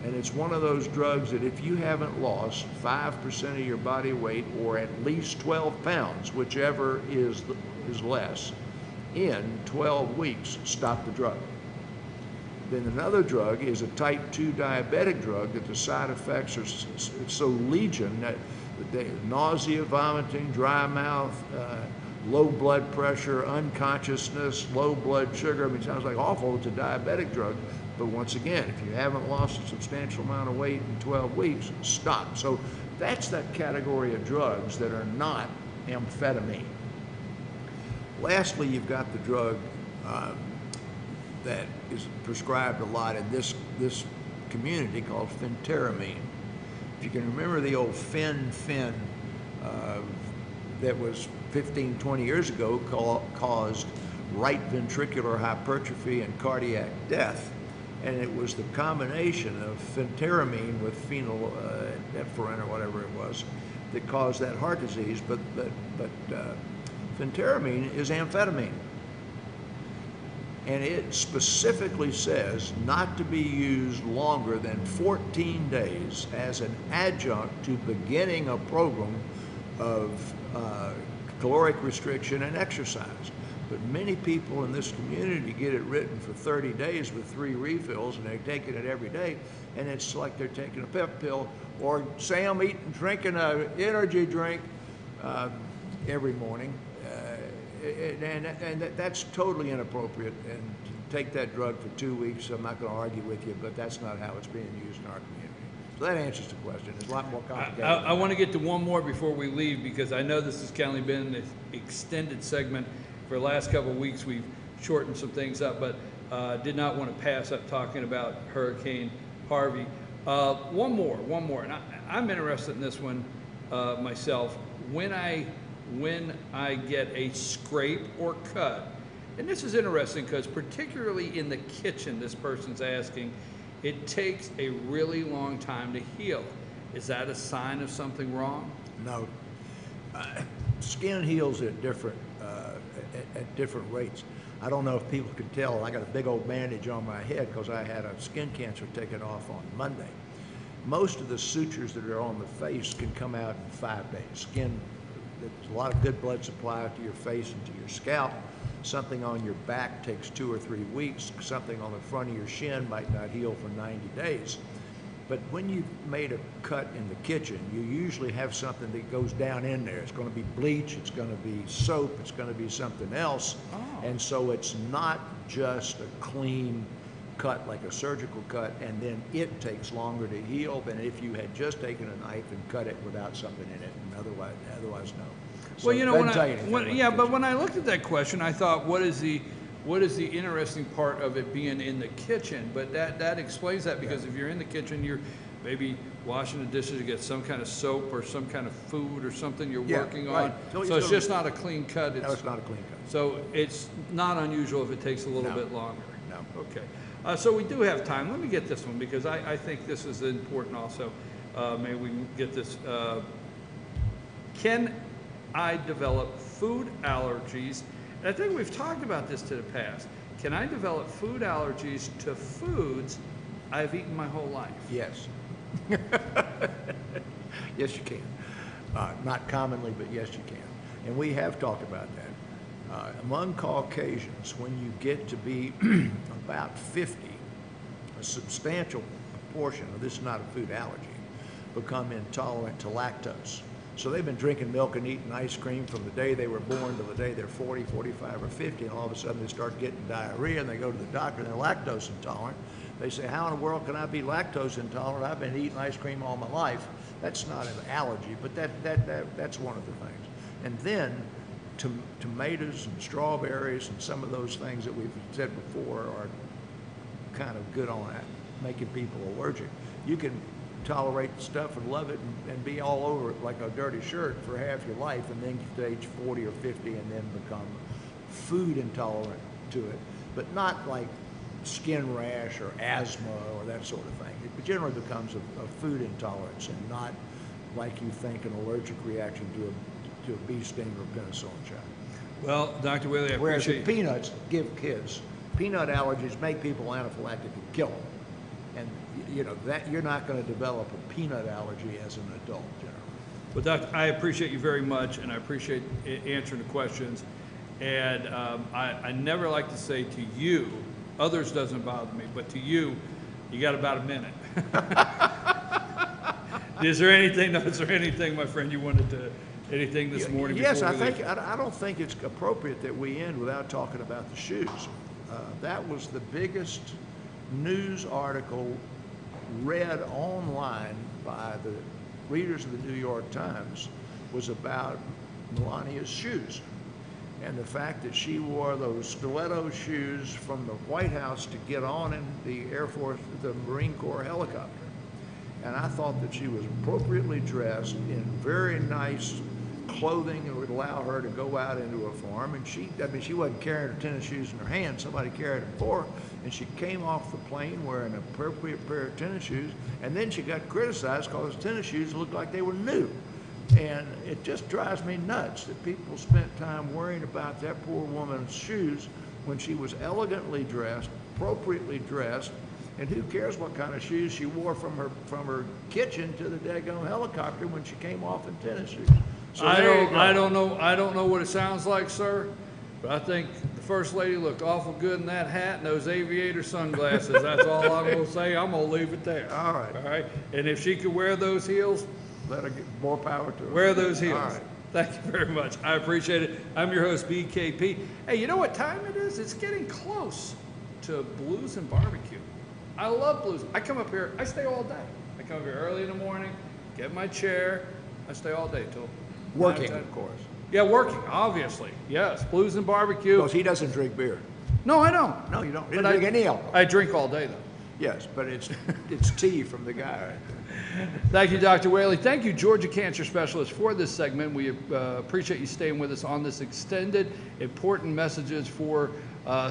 And it's one of those drugs that if you haven't lost 5% of your body weight or at least 12 pounds, whichever is less, in 12 weeks, stop the drug. Then another drug is a type 2 diabetic drug that the side effects are so legion that nausea, vomiting, dry mouth, low blood pressure, unconsciousness, low blood sugar. I mean, it sounds like awful. It's a diabetic drug. But once again, if you haven't lost a substantial amount of weight in 12 weeks, stop. So that's that category of drugs that are not amphetamine. Lastly, you've got the drug that is prescribed a lot in this community called phentermine. If you can remember the old fen that was 15, 20 years ago caused right ventricular hypertrophy and cardiac death. And it was the combination of phentermine with phenylephrine or whatever it was that caused that heart disease. But phentermine is amphetamine. And it specifically says not to be used longer than 14 days as an adjunct to beginning a program of caloric restriction and exercise. But many people in this community get it written for 30 days with 3 refills, and they're taking it every day, and it's like they're taking a pep pill, or say I'm drinking an energy drink every morning, and that's totally inappropriate. And to take that drug for 2 weeks, I'm not going to argue with you, but that's not how it's being used in our community. So that answers the question. It's a lot more complicated. I want to get to one more before we leave, because I know this has kind of been an extended segment. For the last couple of weeks, we've shortened some things up, but did not want to pass up talking about Hurricane Harvey. One more, and I'm interested in this one myself. When I get a scrape or cut, and this is interesting because particularly in the kitchen, this person's asking, it takes a really long time to heal. Is that a sign of something wrong? No. Skin heals at different rates. I don't know if people can tell. I got a big old bandage on my head because I had a skin cancer taken off on Monday. Most of the sutures that are on the face can come out in 5 days. There's a lot of good blood supply to your face and to your scalp. Something on your back takes 2 or 3 weeks. Something on the front of your shin might not heal for 90 days. But when you've made a cut in the kitchen, you usually have something that goes down in there. It's going to be bleach, it's going to be soap, it's going to be something else. Oh. And so it's not just a clean cut like a surgical cut, and then it takes longer to heal than if you had just taken a knife and cut it without something in it, and otherwise no. So well, you know, when I looked at that question, I thought, what is the interesting part of it being in the kitchen? But that explains that, because if you're in the kitchen, you're maybe washing the dishes, you get some kind of soap or some kind of food or something you're working on. So it's just not a clean cut. No, it's not a clean cut. So it's not unusual if it takes a little bit longer. No. Okay. So we do have time. Let me get this one, because I think this is important also. Maybe we can get this. Can I develop food allergies? And I think we've talked about this to the past. Can I develop food allergies to foods I've eaten my whole life? Yes. Yes, you can. Not commonly, but yes, you can. And we have talked about that. Among Caucasians, when you get to be about 50, a substantial proportion, this is not a food allergy, become intolerant to lactose. So they've been drinking milk and eating ice cream from the day they were born to the day they're 40, 45, or 50, and all of a sudden they start getting diarrhea, and they go to the doctor, and they're lactose intolerant. They say, how in the world can I be lactose intolerant? I've been eating ice cream all my life. That's not an allergy, but that's one of the things. And then tomatoes and strawberries and some of those things that we've said before are kind of good on that, making people allergic. You can tolerate the stuff and love it and be all over it like a dirty shirt for half your life, and then get to age 40 or 50 and then become food intolerant to it, but not like skin rash or asthma or that sort of thing. It generally becomes a food intolerance, and not like you think an allergic reaction to a bee sting or penicillin shot. Well, Dr. Whaley, I Whereas appreciate the peanuts give kids, peanut allergies make people anaphylactic and kill them. And, you know, that you're not going to develop a peanut allergy as an adult, generally. Well, Doctor, I appreciate you very much, and I appreciate answering the questions. And I never like to say to you, others doesn't bother me, but to you, you got about a minute. Is there anything, my friend, you wanted to, anything this morning? Yes, I don't think it's appropriate that we end without talking about the shoes. That was the biggest news article read online by the readers of the New York Times, was about Melania's shoes. And the fact that she wore those stiletto shoes from the White House to get on in the Air Force, the Marine Corps helicopter. And I thought that she was appropriately dressed in very nice clothing that would allow her to go out into a farm. And she wasn't carrying her tennis shoes in her hand, somebody carried them for her. And she came off the plane wearing an appropriate pair of tennis shoes. And then she got criticized because those tennis shoes looked like they were new. And it just drives me nuts that people spent time worrying about that poor woman's shoes when she was elegantly dressed, appropriately dressed, and who cares what kind of shoes she wore from her kitchen to the daggone helicopter when she came off in tennis shoes. So I don't know what it sounds like, sir, but I think the First Lady looked awful good in that hat and those aviator sunglasses. That's all I'm going to say. I'm going to leave it there. All right. All right. And if she could wear those heels, let her get more power to her. Wear those heels. All right. Thank you very much. I appreciate it. I'm your host, BKP. Hey, you know what time it is? It's getting close to Blues and Barbecue. I love blues. I come up here, I stay all day. I come up here early in the morning, get my chair, I stay all day till Working, of course. Yeah, working, obviously. Yes, Blues and Barbecue. Because he doesn't drink beer. No, I don't. No, you don't. But Drink any alcohol. I drink all day, though. Yes, but it's tea from the guy right there. Thank you, Dr. Whaley. Thank you, Georgia Cancer Specialist, for this segment. We appreciate you staying with us on this extended, important messages for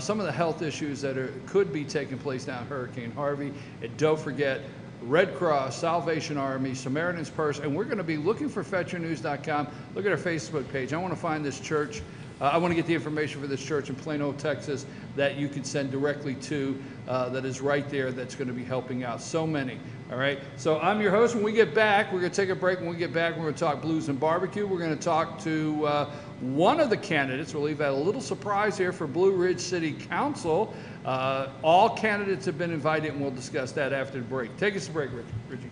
some of the health issues that could be taking place now in Hurricane Harvey. And don't forget, Red Cross, Salvation Army, Samaritan's Purse, and we're going to be looking for FetchYourNews.com. Look at our Facebook page. I want to find this church. I want to get the information for this church in Plano, Texas, that you can send directly to, that is right there, that's going to be helping out so many. All right. So I'm your host. When we get back, we're going to take a break. When we get back, we're going to talk Blues and Barbecue. We're going to talk to one of the candidates. We'll leave out a little surprise here for Blue Ridge City Council. All candidates have been invited, and we'll discuss that after the break. Take us a break, Richie.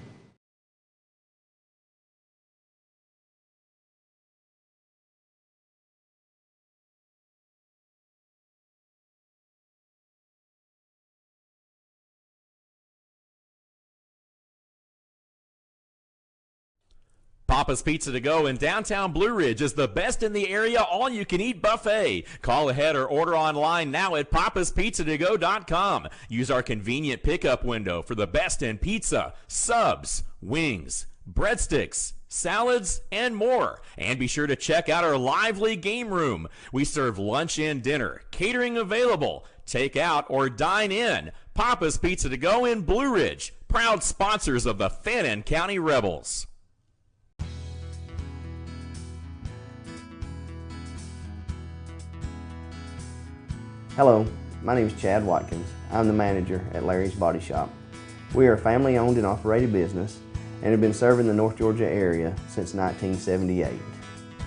Papa's Pizza to Go in downtown Blue Ridge is the best in the area all-you-can-eat buffet. Call ahead or order online now at papaspizzatogo.com. Use our convenient pickup window for the best in pizza, subs, wings, breadsticks, salads, and more. And be sure to check out our lively game room. We serve lunch and dinner, catering available, take out or dine in. Papa's Pizza to Go in Blue Ridge, proud sponsors of the Fannin County Rebels. Hello, my name is Chad Watkins. I'm the manager at Larry's Body Shop. We are a family-owned and operated business and have been serving the North Georgia area since 1978.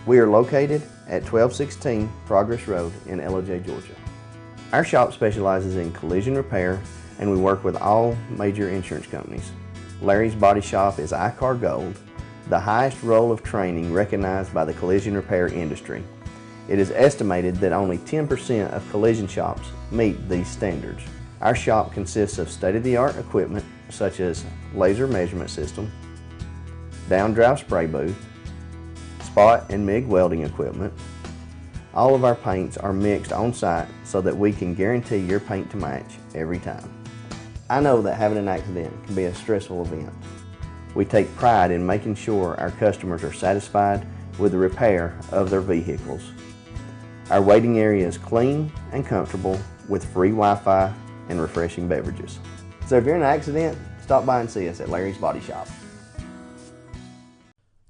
We are located at 1216 Progress Road in LOJ, Georgia. Our shop specializes in collision repair and we work with all major insurance companies. Larry's Body Shop is ICAR Gold, the highest role of training recognized by the collision repair industry. It is estimated that only 10% of collision shops meet these standards. Our shop consists of state-of-the-art equipment such as laser measurement system, down-drive spray booth, spot and MIG welding equipment. All of our paints are mixed on site so that we can guarantee your paint to match every time. I know that having an accident can be a stressful event. We take pride in making sure our customers are satisfied with the repair of their vehicles. Our waiting area is clean and comfortable with free Wi-Fi and refreshing beverages. So if you're in an accident, stop by and see us at Larry's Body Shop.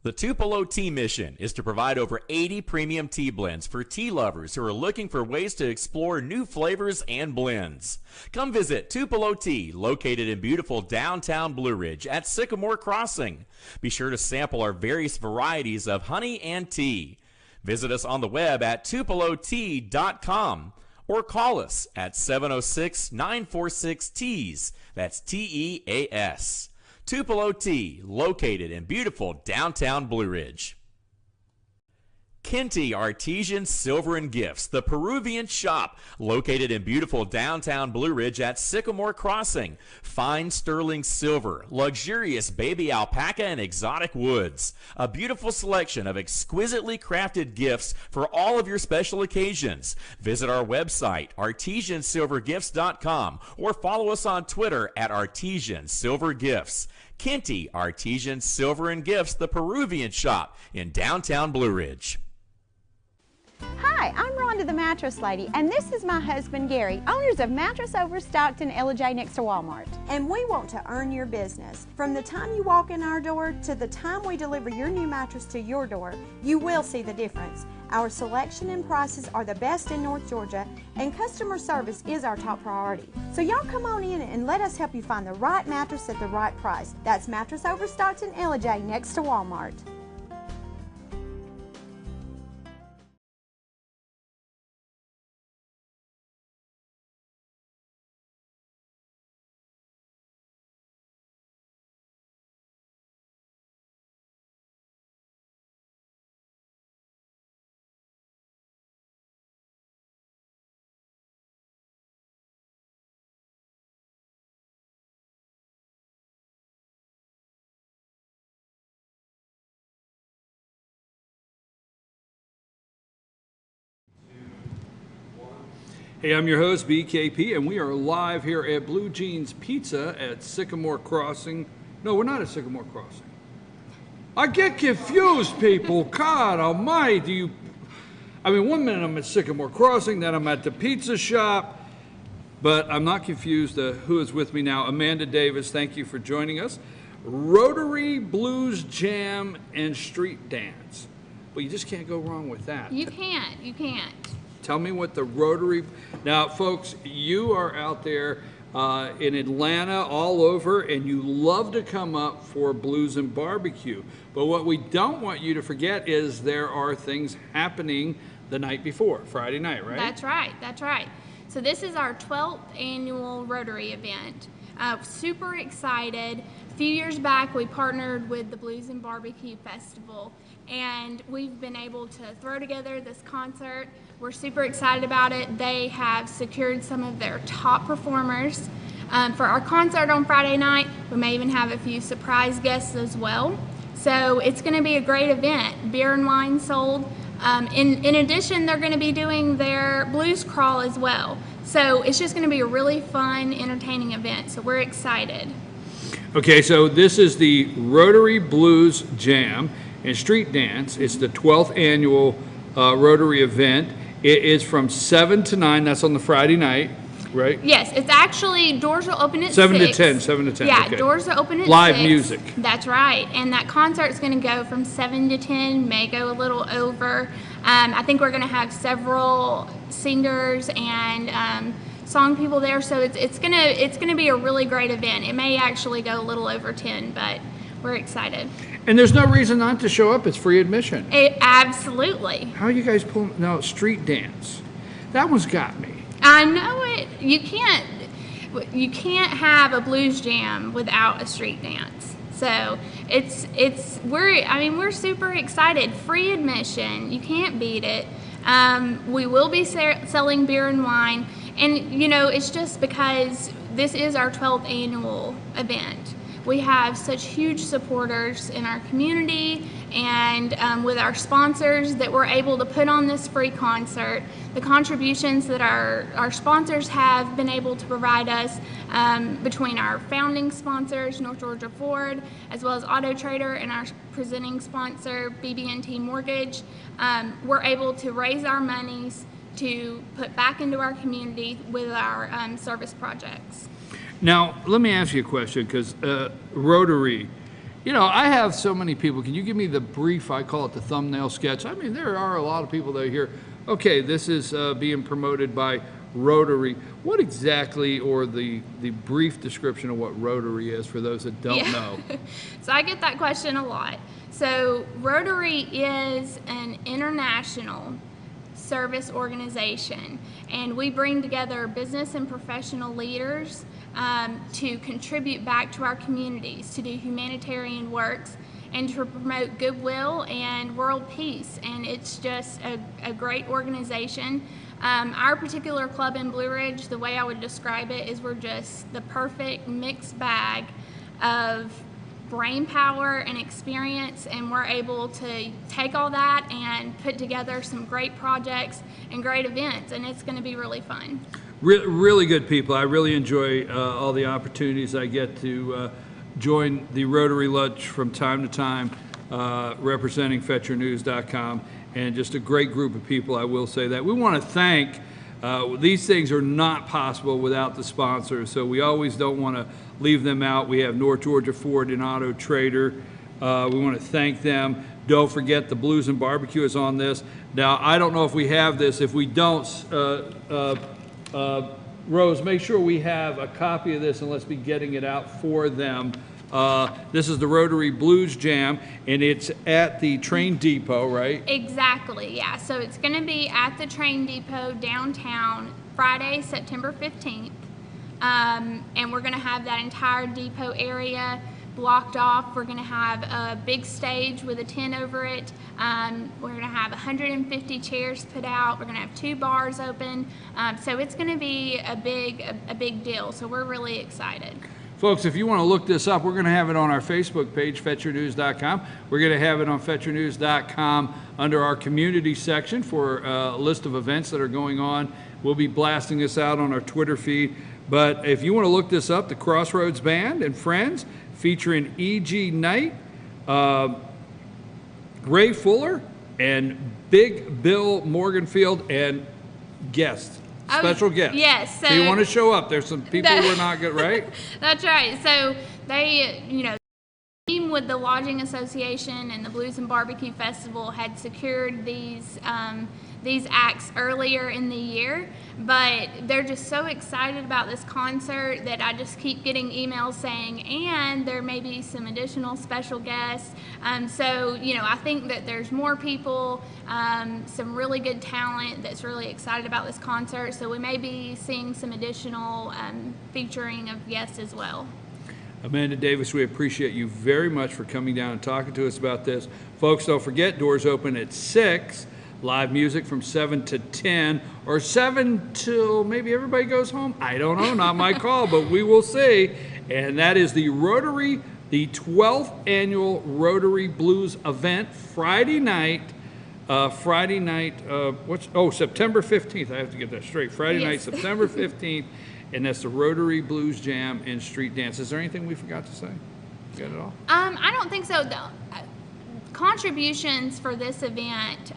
The Tupelo Tea mission is to provide over 80 premium tea blends for tea lovers who are looking for ways to explore new flavors and blends. Come visit Tupelo Tea, located in beautiful downtown Blue Ridge at Sycamore Crossing. Be sure to sample our various varieties of honey and tea. Visit us on the web at tupelotea.com or call us at 706-946-TEAS. That's TEAS. Tupelo Tea, located in beautiful downtown Blue Ridge. Kenty Artesian Silver and Gifts, the Peruvian shop, located in beautiful downtown Blue Ridge at Sycamore Crossing. Fine sterling silver, luxurious baby alpaca and exotic woods. A beautiful selection of exquisitely crafted gifts for all of your special occasions. Visit our website, artesiansilvergifts.com, or follow us on Twitter at Artesian Silver Gifts. Kenty Artesian Silver and Gifts, the Peruvian shop in downtown Blue Ridge. Hi, I'm Rhonda the Mattress Lady, and this is my husband Gary, owners of Mattress Overstocked in J next to Walmart. And we want to earn your business. From the time you walk in our door to the time we deliver your new mattress to your door, you will see the difference. Our selection and prices are the best in North Georgia, and customer service is our top priority. So y'all come on in and let us help you find the right mattress at the right price. That's Mattress Overstocked in J next to Walmart. Hey, I'm your host, BKP, and we are live here at Blue Jeans Pizza at Sycamore Crossing. No, we're not at Sycamore Crossing. I get confused, people. God almighty. I mean, one minute I'm at Sycamore Crossing, then I'm at the pizza shop, but I'm not confused. Who is with me now? Amanda Davis, thank you for joining us. Rotary Blues Jam and Street Dance. Well, you just can't go wrong with that. You can't. You can't. Tell me what the Rotary... Now, folks, you are out there in Atlanta, all over, and you love to come up for blues and barbecue. But what we don't want you to forget is there are things happening the night before, Friday night, right? That's right. That's right. So this is our 12th annual Rotary event. Super excited. A few years back, we partnered with the Blues and Barbecue Festival, and we've been able to throw together this concert. We're super excited about it. They have secured some of their top performers for our concert on Friday night. We may even have a few surprise guests as well. So it's going to be a great event. Beer and wine sold. In addition, they're going to be doing their blues crawl as well. So it's just going to be a really fun, entertaining event. So we're excited. Okay, so this is the Rotary Blues Jam and Street Dance. It's the 12th annual Rotary event. It is from 7 to 9. That's on the Friday night, right? Yes, it's actually, doors will open at 7 6. to 10, 7 to 10. Yeah, okay. doors are open at Live 6. music. That's right. And that concert's going to go from 7 to 10, may go a little over. I think we're going to have several singers and song people there, so it's gonna be a really great event. It may actually go a little over 10, but we're excited. And there's no reason not to show up. It's free admission. Absolutely. How are you guys pulling? No, street dance. That one's got me. I know it. You can't have a blues jam without a street dance. So we're super excited. Free admission. You can't beat it. We will be selling beer and wine. And, it's just because this is our 12th annual event. We have such huge supporters in our community and with our sponsors that we're able to put on this free concert. The contributions that our sponsors have been able to provide us between our founding sponsors, North Georgia Ford, as well as Auto Trader, and our presenting sponsor, BB&T Mortgage, we're able to raise our monies to put back into our community with our service projects. Now, let me ask you a question, because Rotary, You know, I have so many people. Can you give me the brief, I call it the thumbnail sketch? I mean, there are a lot of people that hear, okay, this is being promoted by Rotary. What exactly, or the brief description of what Rotary is for those that don't know? So I get that question a lot. So Rotary is an international service organization, and we bring together business and professional leaders to contribute back to our communities, to do humanitarian works, and to promote goodwill and world peace. And it's just a great organization. Our particular club in Blue Ridge, the way I would describe it is we're just the perfect mixed bag of brain power and experience, and we're able to take all that and put together some great projects and great events, and it's going to be really fun. Really good people. I really enjoy all the opportunities I get to join the Rotary Lunch from time to time, representing FetchYourNews.com, and just a great group of people, I will say that. We want to thank, these things are not possible without the sponsors, so we always don't want to leave them out. We have North Georgia Ford and Auto Trader. We want to thank them. Don't forget the Blues and Barbecue is on this. Now, I don't know if we have this. If we don't, Rose, make sure we have a copy of this, and let's be getting it out for them. This is the Rotary Blues Jam, and it's at the train depot, right? Exactly, yeah. So it's going to be at the train depot downtown Friday, September 15th. And we're going to have that entire depot area blocked off. We're going to have a big stage with a tent over it. We're going to have 150 chairs put out. We're going to have 2 bars open. So it's going to be a big deal. So we're really excited. Folks, if you want to look this up, we're going to have it on our Facebook page, FetchYourNews.com. We're going to have it on FetchYourNews.com under our community section for a list of events that are going on. We'll be blasting this out on our Twitter feed. But if you want to look this up, the Crossroads Band and Friends, featuring E.G. Knight, Ray Fuller, and Big Bill Morganfield, and guests. Special guests. Yes. So you want to show up. There's some people who are not good, right? That's right. So they, team with the Lodging Association and the Blues and Barbecue Festival had secured these acts earlier in the year, but they're just so excited about this concert that I just keep getting emails saying, and there may be some additional special guests. So, I think that there's more people, some really good talent that's really excited about this concert. So we may be seeing some additional featuring of guests as well. Amanda Davis, we appreciate you very much for coming down and talking to us about this. Folks, don't forget, doors open at 6. Live music from 7 to 10, or 7 till maybe everybody goes home. I don't know, not my call, but we will see. And that is the Rotary, the 12th annual Rotary Blues event, Friday night, September 15th. I have to get that straight. Friday night, September 15th, and that's the Rotary Blues Jam and Street Dance. Is there anything we forgot to say? You got it all? I don't think so. Contributions for this event,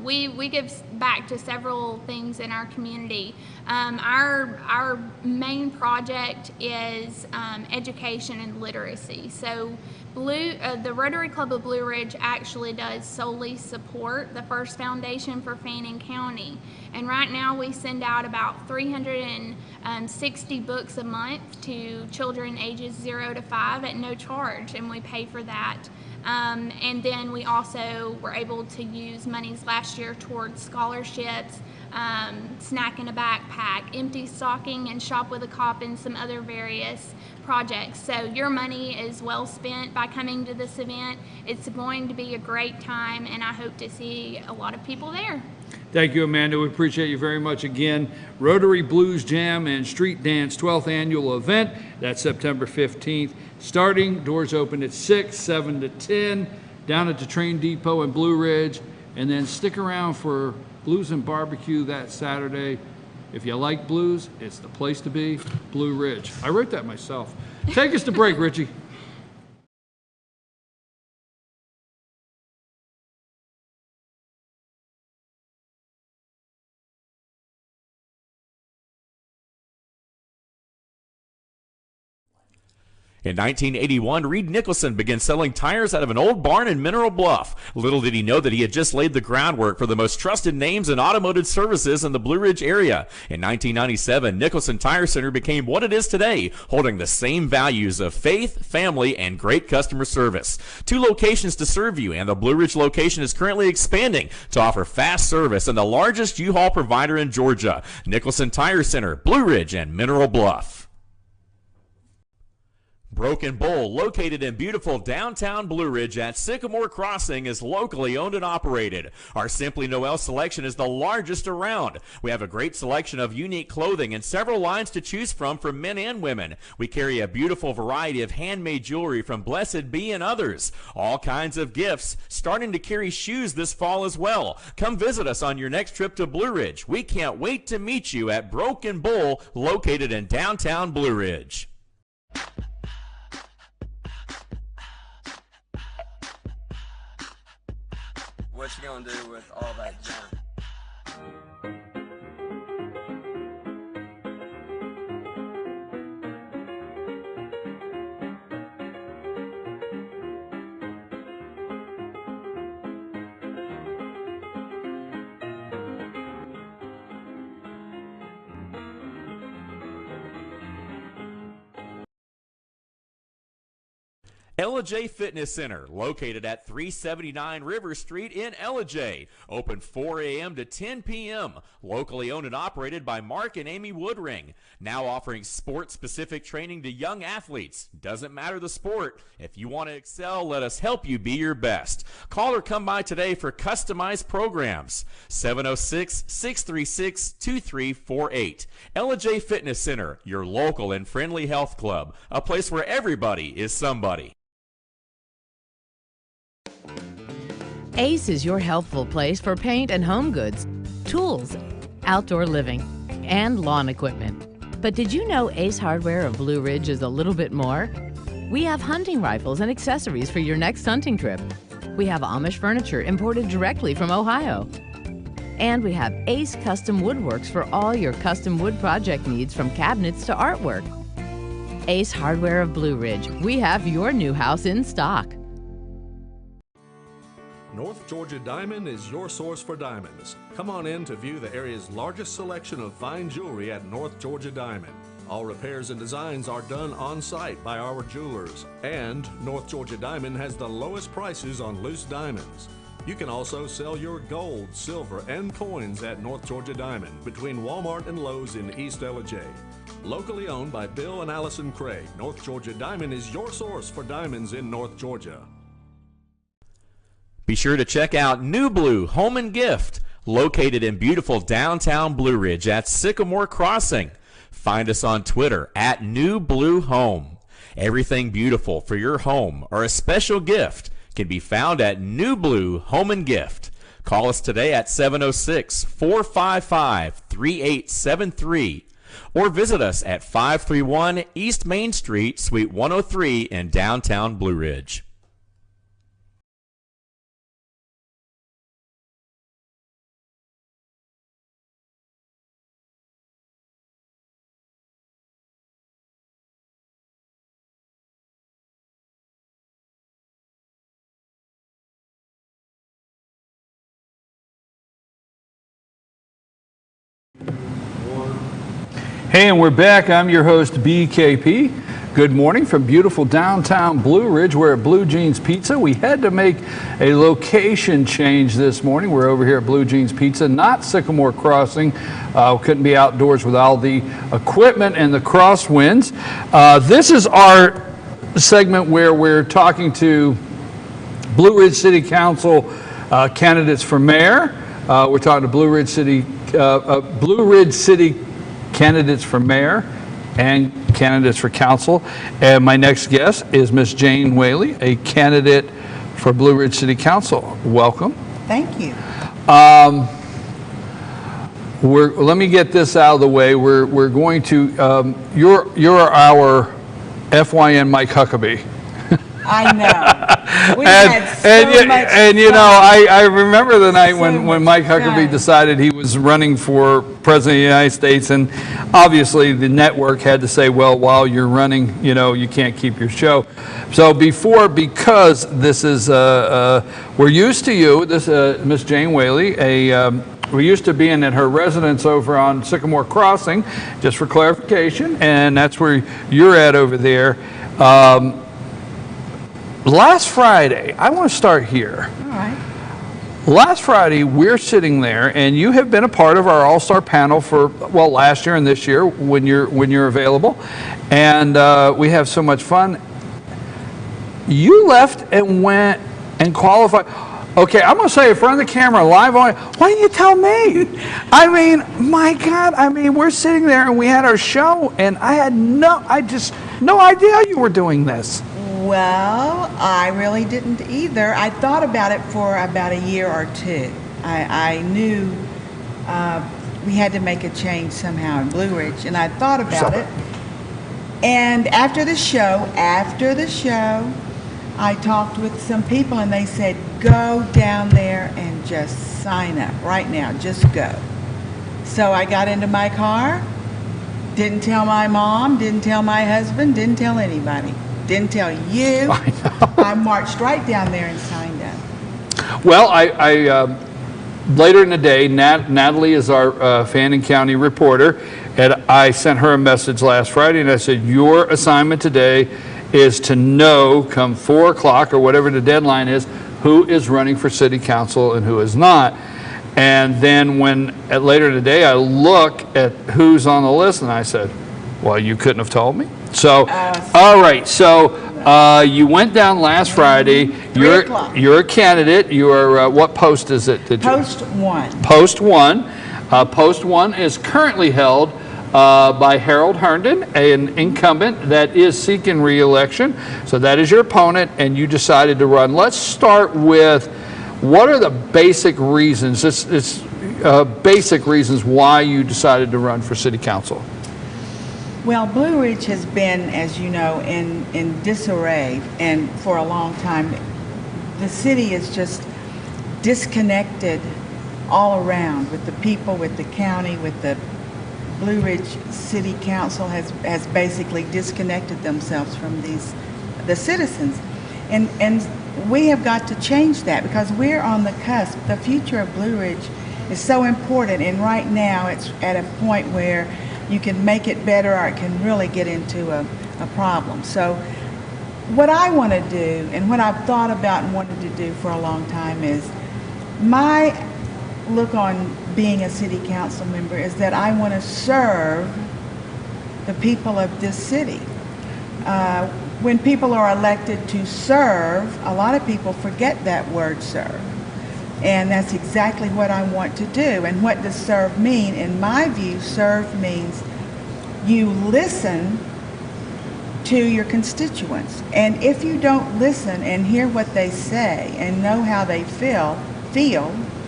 we give back to several things in our community. Our main project is education and literacy. So the Rotary Club of Blue Ridge actually does solely support the First Foundation for Fannin County. And right now we send out about 360 books a month to children ages 0 to 5 at no charge, and we pay for that. And then we also were able to use monies last year towards scholarships, snack in a backpack, empty stocking, and shop with a cop, and some other various projects. So your money is well spent by coming to this event. It's going to be a great time, and I hope to see a lot of people there. Thank you, Amanda. We appreciate you very much again. Rotary Blues Jam and Street Dance 12th annual event. That's September 15th. Starting, doors open at 6, 7 to 10, down at the train depot in Blue Ridge. And then stick around for Blues and Barbecue that Saturday. If you like blues, it's the place to be, Blue Ridge. I wrote that myself. Take us to break, Richie. In 1981, Reed Nicholson began selling tires out of an old barn in Mineral Bluff. Little did he know that he had just laid the groundwork for the most trusted names in automotive services in the Blue Ridge area. In 1997, Nicholson Tire Center became what it is today, holding the same values of faith, family, and great customer service. 2 locations to serve you, and the Blue Ridge location is currently expanding to offer fast service and the largest U-Haul provider in Georgia. Nicholson Tire Center, Blue Ridge, and Mineral Bluff. Broken Bull, located in beautiful downtown Blue Ridge at Sycamore Crossing, is locally owned and operated. Our Simply Noel selection is the largest around. We have a great selection of unique clothing and several lines to choose from for men and women. We carry a beautiful variety of handmade jewelry from Blessed Be and others. All kinds of gifts, starting to carry shoes this fall as well. Come visit us on your next trip to Blue Ridge. We can't wait to meet you at Broken Bull, located in downtown Blue Ridge. What you gonna do with all that junk? Ellijay Fitness Center, located at 379 River Street in Ellijay. Open 4 a.m. to 10 p.m. Locally owned and operated by Mark and Amy Woodring. Now offering sport-specific training to young athletes. Doesn't matter the sport. If you want to excel, let us help you be your best. Call or come by today for customized programs. 706-636-2348. Ellijay Fitness Center, your local and friendly health club. A place where everybody is somebody. Ace is your healthful place for paint and home goods, tools, outdoor living, and lawn equipment. But did you know Ace Hardware of Blue Ridge is a little bit more? We have hunting rifles and accessories for your next hunting trip. We have Amish furniture imported directly from Ohio. And we have Ace Custom Woodworks for all your custom wood project needs, from cabinets to artwork. Ace Hardware of Blue Ridge. We have your new house in stock. North Georgia Diamond is your source for diamonds. Come on in to view the area's largest selection of fine jewelry at North Georgia Diamond. All repairs and designs are done on site by our jewelers. And North Georgia Diamond has the lowest prices on loose diamonds. You can also sell your gold, silver, and coins at North Georgia Diamond between Walmart and Lowe's in East Ellijay. Locally owned by Bill and Allison Craig, North Georgia Diamond is your source for diamonds in North Georgia. Be sure to check out New Blue Home and Gift, located in beautiful downtown Blue Ridge at Sycamore Crossing. Find us on Twitter at New Blue Home. Everything beautiful for your home or a special gift can be found at New Blue Home and Gift. Call us today at 706-455-3873 or visit us at 531 East Main Street, Suite 103 in downtown Blue Ridge. Hey, and we're back. I'm your host, BKP. Good morning from beautiful downtown Blue Ridge. We're at Blue Jeans Pizza. We had to make a location change this morning. We're over here at Blue Jeans Pizza, not Sycamore Crossing. Couldn't be outdoors with all the equipment and the crosswinds. This is our segment where we're talking to Blue Ridge City Council candidates for mayor. We're talking to Blue Ridge City candidates for mayor and candidates for council. And my next guest is Miss Jane Whaley, a candidate for Blue Ridge City Council. Welcome. Thank you. Let me get this out of the way. We're going to you're our FYN Mike Huckabee. I know. had so much and you know, I remember the night when Mike Huckabee fun. decided he was running for president of the United States, and obviously the network had to say, well, while you're running, you know, you can't keep your show. So because this is, we're used to you, this Miss Jane Whaley, we're used to being at her residence over on Sycamore Crossing, just for clarification, and that's where you're at over there. Last Friday, I want to start here. All right. Last Friday, we're sitting there, and you have been a part of our all-star panel for, well, last year and this year when you're available, and we have so much fun. You left and went and qualified. Okay, I'm going to say in front of the camera, live on, why didn't you tell me? I mean, my God, I mean, we're sitting there and we had our show, and I had no idea you were doing this. Well, I really didn't either. I thought about it for about a year or two. I knew we had to make a change somehow in Blue Ridge, and I thought about it. And after the show, I talked with some people, and they said, go down there and just sign up right now, just go. So I got into my car, didn't tell my mom, didn't tell my husband, didn't tell anybody, didn't tell you. I marched right down there and signed up. Well, I later in the day, Natalie is our Fannin County reporter, and I sent her a message last Friday, and I said, your assignment today is to know come 4 o'clock or whatever the deadline is, who is running for city council and who is not. And then when later in the day I look at who's on the list, and I said, well, you couldn't have told me. So, all right, so you went down last Friday. You're a candidate. You are, what post is it? Post 1. Post 1. Post 1 is currently held by Harold Herndon, an incumbent that is seeking re-election. So that is your opponent, and you decided to run. Let's start with, what are the basic reasons, basic reasons why you decided to run for city council? Well, Blue Ridge has been, as you know, in disarray, and for a long time. The city is just disconnected all around with the people, with the county, with the Blue Ridge City Council has basically disconnected themselves from the citizens. And we have got to change that, because we're on the cusp. The future of Blue Ridge is so important, and right now it's at a point where you can make it better or it can really get into a problem. So what I want to do, and what I've thought about and wanted to do for a long time, is my look on being a city council member is that I want to serve the people of this city. When people are elected to serve, a lot of people forget that word serve. And that's exactly what I want to do. And what does serve mean? In my view, serve means you listen to your constituents. And if you don't listen and hear what they say and know how they feel,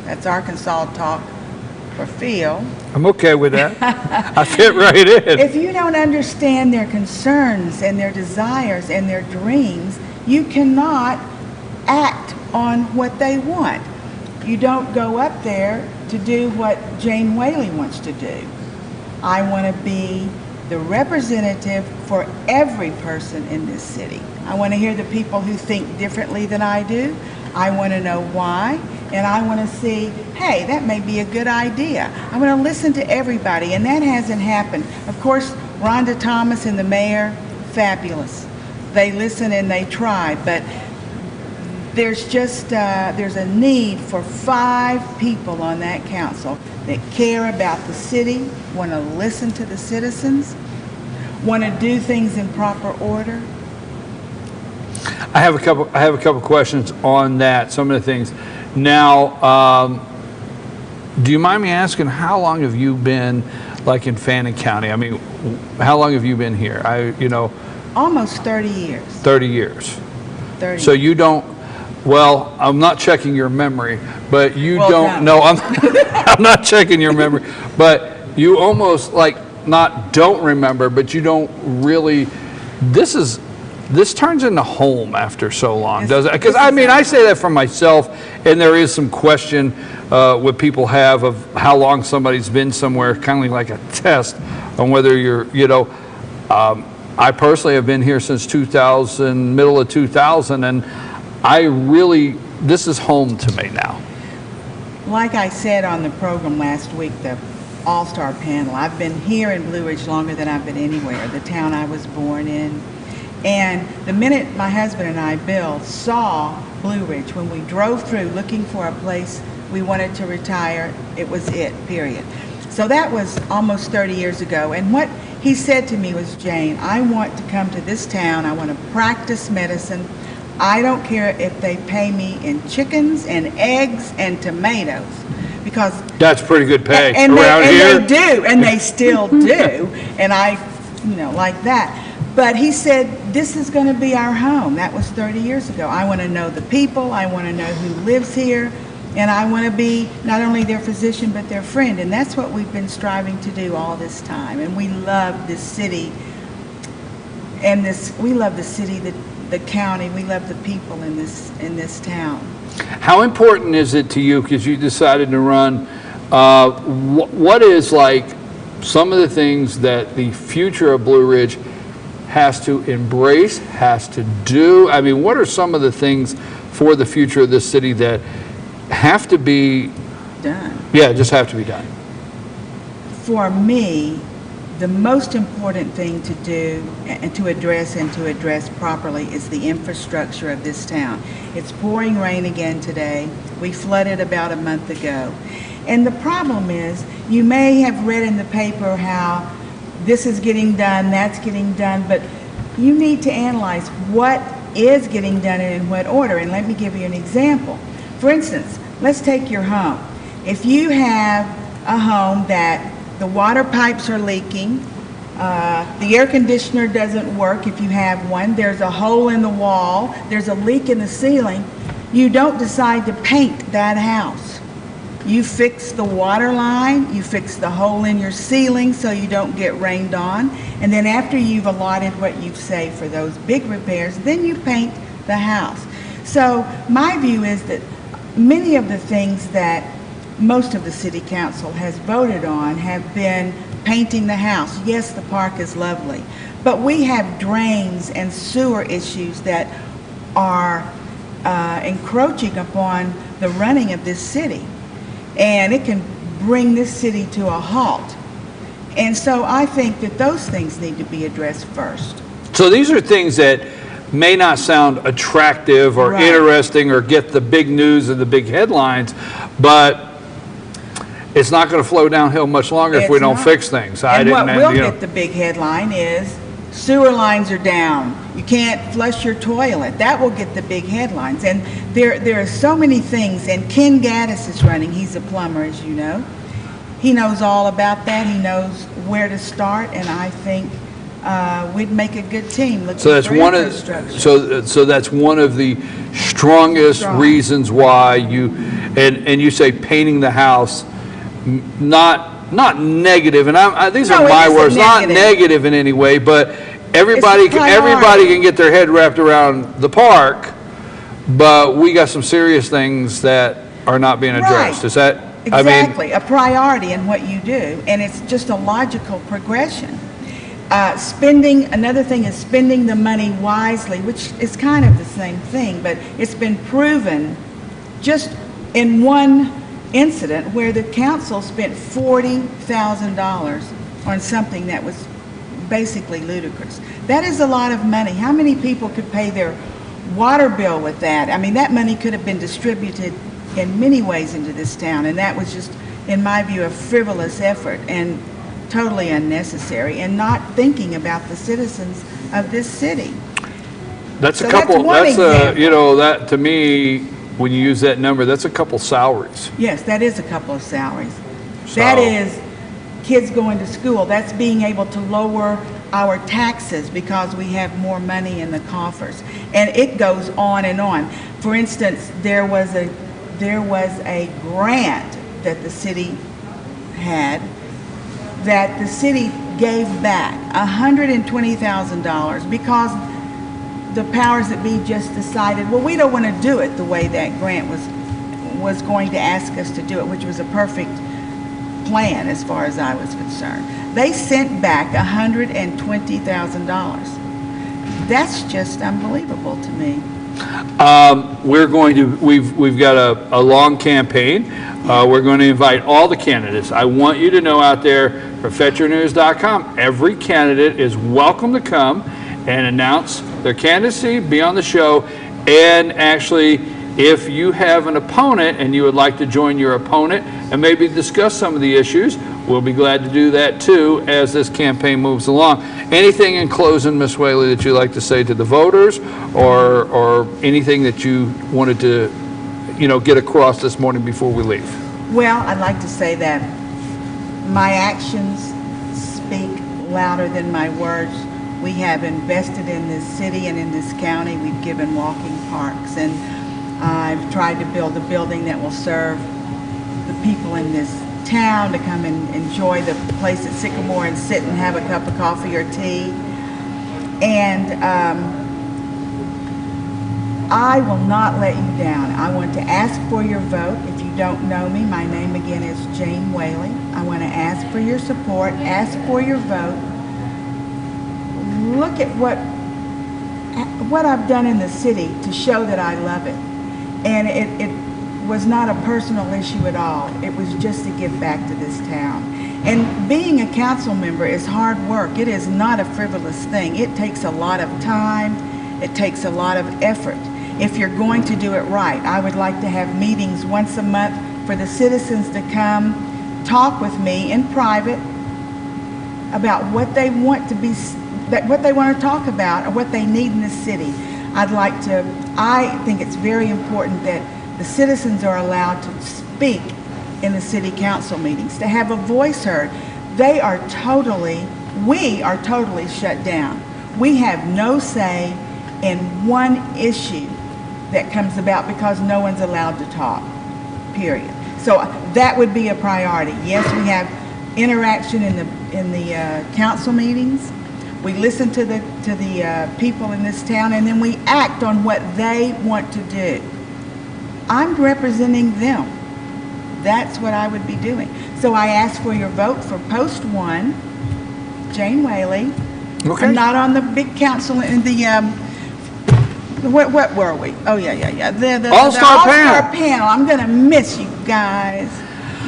that's Arkansas talk for feel. I'm okay with that. I fit right in. If you don't understand their concerns and their desires and their dreams, you cannot act on what they want. You don't go up there to do what Jane Whaley wants to do. I want to be the representative for every person in this city. I want to hear the people who think differently than I do. I want to know why, and I want to see, hey, that may be a good idea. I want to listen to everybody, and that hasn't happened. Of course, Rhonda Thomas and the mayor, fabulous. They listen and they try, but there's just, there's a need for 5 people on that council that care about the city, want to listen to the citizens, want to do things in proper order. I have a couple questions on that, some of the things. Now, do you mind me asking, how long have you been like in Fannin County? I mean, how long have you been here? Almost 30 years. 30 years. 30. So you don't, well, I'm not checking your memory, but you don't, no, I'm not checking your memory, but you almost like don't remember, but you don't really, this is this turns into home after so long, does it? Because I mean, I say that for myself, and there is some question what people have of how long somebody's been somewhere, kind of like a test on whether you're, I personally have been here since 2000, middle of 2000, and this is home to me now. Like I said on the program last week, the All-Star panel, I've been here in Blue Ridge longer than I've been anywhere, the town I was born in. And the minute my husband and I, Bill, saw Blue Ridge, when we drove through looking for a place we wanted to retire, it was it, period. So that was almost 30 years ago. And what he said to me was, Jane, I want to come to this town. I want to practice medicine. I don't care if they pay me in chickens and eggs and tomatoes, because that's pretty good pay around here. They do, and they still do, and I, like that. But he said, this is going to be our home. That was 30 years ago. I want to know the people. I want to know who lives here. And I want to be not only their physician, but their friend. And that's what we've been striving to do all this time. And we love this city. And we love the city, the county. We love the people in this town. How important is it to you, because you decided to run, what is like some of the things that the future of Blue Ridge has to embrace, has to do? I mean, what are some of the things for the future of this city that have to be done? Yeah, just have to be done. For me, the most important thing to do and to address properly is the infrastructure of this town. It's pouring rain again today. We flooded about a month ago. And the problem is, you may have read in the paper how this is getting done, that's getting done, but you need to analyze what is getting done and in what order. And let me give you an example. For instance, let's take your home. If you have a home that the water pipes are leaking, the air conditioner doesn't work if you have one, there's a hole in the wall, there's a leak in the ceiling, you don't decide to paint that house. You fix the water line, you fix the hole in your ceiling so you don't get rained on, and then after you've allotted what you've saved for those big repairs, then you paint the house. So my view is that many of the things that most of the city council has voted on have been painting the house. Yes, the park is lovely, but we have drains and sewer issues that are encroaching upon the running of this city, and it can bring this city to a halt. And so I think that those things need to be addressed first. So these are things that may not sound attractive or interesting or get the big news and the big headlines, but it's not going to flow downhill much longer if we don't fix things. And what will get the big headline is sewer lines are down. You can't flush your toilet. That will get the big headlines. And there are so many things. And Ken Gaddis is running. He's a plumber, as you know. He knows all about that. He knows where to start. And I think we'd make a good team. So that's one of so that's one of the strongest reasons why you and you say painting the house. Not negative, and these are my words, not negative in any way, but everybody can get their head wrapped around the park, but we got some serious things that are not being addressed. Is that exactly a priority in what you do, and it's just a logical progression. Another thing is spending the money wisely, which is kind of the same thing, but it's been proven just in one incident where the council spent $40,000 on something that was basically ludicrous. That is a lot of money. How many people could pay their water bill with that? I mean, that money could have been distributed in many ways into this town, and that was just, in my view, a frivolous effort and totally unnecessary, and not thinking about the citizens of this city. That's a couple, that to me, when you use that number, that's a couple salaries. Yes, that is a couple of salaries. That is kids going to school. That's being able to lower our taxes because we have more money in the coffers. And it goes on and on. For instance, there was a grant that the city had that the city gave back, $120,000, because the powers that be just decided, well, we don't want to do it the way that grant was going to ask us to do it, which was a perfect plan as far as I was concerned. They sent back $120,000. That's just unbelievable to me. We've got a long campaign. We're going to invite all the candidates. I want you to know out there for FetcherNews.com, every candidate is welcome to come and announce their candidacy, be on the show, and actually, if you have an opponent and you would like to join your opponent and maybe discuss some of the issues, we'll be glad to do that too as this campaign moves along. Anything in closing, Ms. Whaley, that you'd like to say to the voters, or anything that you wanted to, get across this morning before we leave? Well, I'd like to say that my actions speak louder than my words. We have invested in this city and in this county. We've given walking parks, and I've tried to build a building that will serve the people in this town to come and enjoy the place at Sycamore and sit and have a cup of coffee or tea. And I will not let you down. I want to ask for your vote. If you don't know me, my name again is Jane Whaley. I want to ask for your support, ask for your vote. Look at what I've done in the city to show that I love it. And it was not a personal issue at all. It was just to give back to this town. And being a council member is hard work. It is not a frivolous thing. It takes a lot of time. It takes a lot of effort. If you're going to do it right, I would like to have meetings once a month for the citizens to come talk with me in private about what they want to be, what they want to talk about, or what they need in the city. I think it's very important that the citizens are allowed to speak in the city council meetings, to have a voice heard. We are totally shut down. We have no say in one issue that comes about because no one's allowed to talk, period. So that would be a priority. Yes, we have interaction in the council meetings. We listen to the people in this town, and then we act on what they want to do. I'm representing them. That's what I would be doing. So I ask for your vote for post 1, Jane Whaley. Okay. I'm not on the big council in the what were we? Oh yeah. The All-Star panel. I'm gonna miss you guys.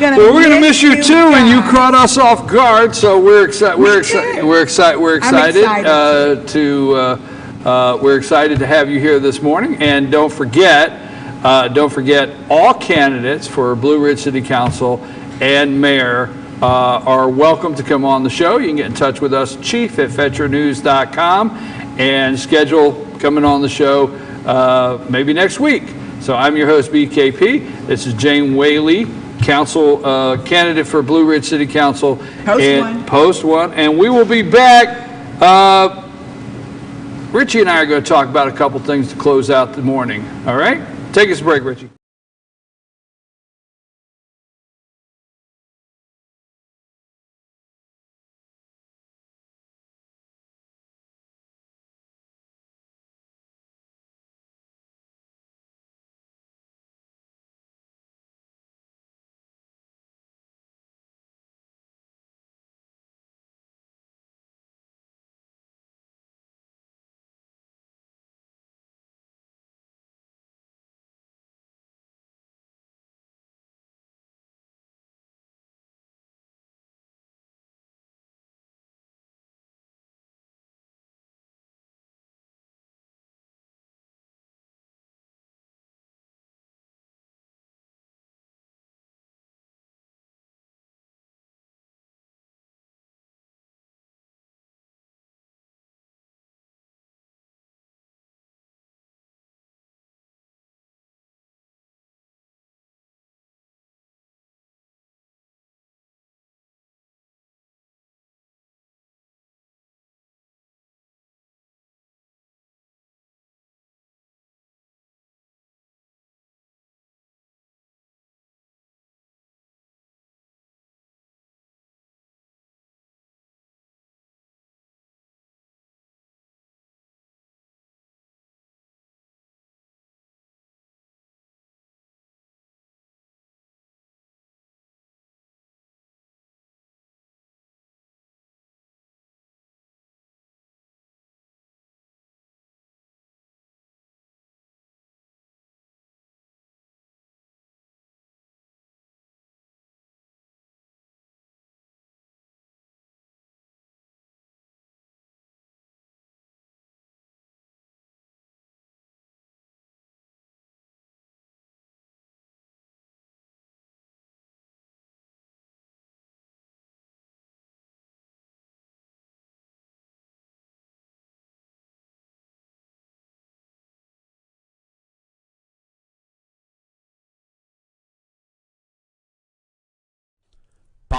Well, we're going to miss you too, and you caught us off guard. So we're excited. We're excited to have you here this morning. And don't forget, all candidates for Blue Ridge City Council and Mayor are welcome to come on the show. You can get in touch with us, chief@FetcherNews.com, and schedule coming on the show maybe next week. So I'm your host, BKP. This is Jane Whaley, council candidate for Blue Ridge City Council. Post 1. And we will be back. Richie and I are going to talk about a couple things to close out the morning. All right? Take us a break, Richie.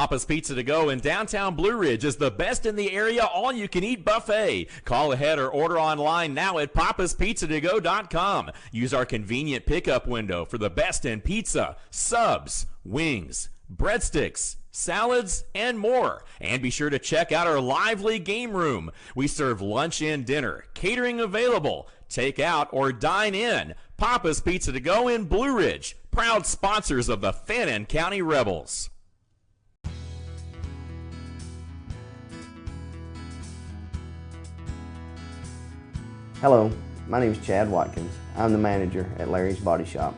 Papa's Pizza to Go in downtown Blue Ridge is the best in the area all-you-can-eat buffet. Call ahead or order online now at papaspizzatogo.com. Use our convenient pickup window for the best in pizza, subs, wings, breadsticks, salads, and more. And be sure to check out our lively game room. We serve lunch and dinner, catering available, take out or dine in. Papa's Pizza to Go in Blue Ridge, proud sponsors of the Fannin County Rebels. Hello, my name is Chad Watkins. I'm the manager at Larry's Body Shop.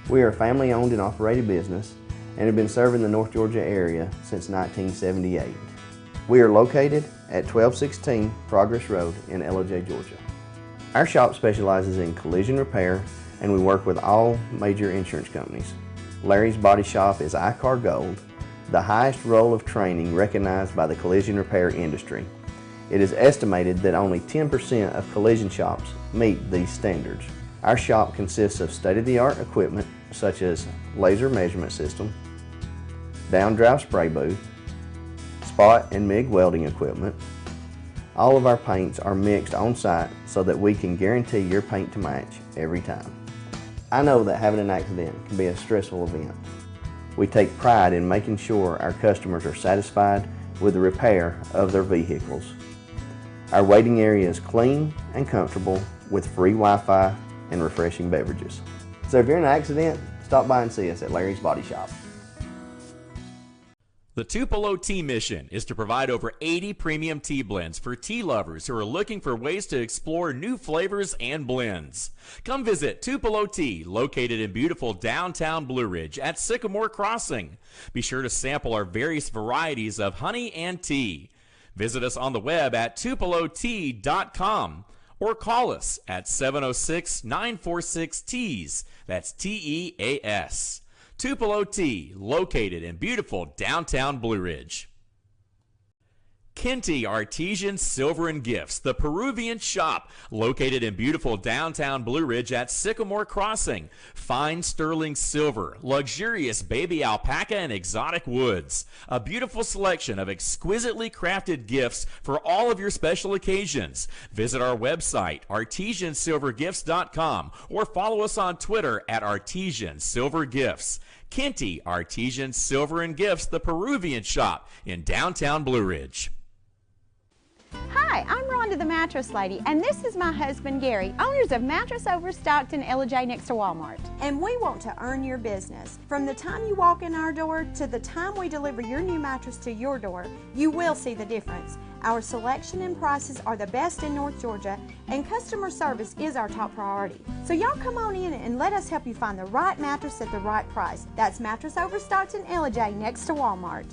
We are a family-owned and operated business and have been serving the North Georgia area since 1978. We are located at 1216 Progress Road in LOJ, Georgia. Our shop specializes in collision repair and we work with all major insurance companies. Larry's Body Shop is ICAR Gold, the highest role of training recognized by the collision repair industry. It is estimated that only 10% of collision shops meet these standards. Our shop consists of state-of-the-art equipment such as laser measurement system, down-drive spray booth, spot and MIG welding equipment. All of our paints are mixed on site so that we can guarantee your paint to match every time. I know that having an accident can be a stressful event. We take pride in making sure our customers are satisfied with the repair of their vehicles. Our waiting area is clean and comfortable with free Wi-Fi and refreshing beverages. So if you're in an accident, stop by and see us at Larry's Body Shop. The Tupelo Tea mission is to provide over 80 premium tea blends for tea lovers who are looking for ways to explore new flavors and blends. Come visit Tupelo Tea, located in beautiful downtown Blue Ridge at Sycamore Crossing. Be sure to sample our various varieties of honey and tea. Visit us on the web at tupelotea.com or call us at 706-946-TEAS. That's T-E-A-S. Tupelo Tea, located in beautiful downtown Blue Ridge. Kenty Artesian Silver and Gifts, the Peruvian shop, located in beautiful downtown Blue Ridge at Sycamore Crossing. Fine sterling silver, luxurious baby alpaca and exotic woods. A beautiful selection of exquisitely crafted gifts for all of your special occasions. Visit our website, artesiansilvergifts.com, or follow us on Twitter at Artesian Silver Gifts. Kenty Artesian Silver and Gifts, the Peruvian shop in downtown Blue Ridge. Hi, I'm Rhonda the Mattress Lady, and this is my husband Gary, owners of Mattress Overstocked in LJ next to Walmart. And we want to earn your business. From the time you walk in our door to the time we deliver your new mattress to your door, you will see the difference. Our selection and prices are the best in North Georgia, and customer service is our top priority. So y'all come on in and let us help you find the right mattress at the right price. That's Mattress Overstocked in LJ next to Walmart.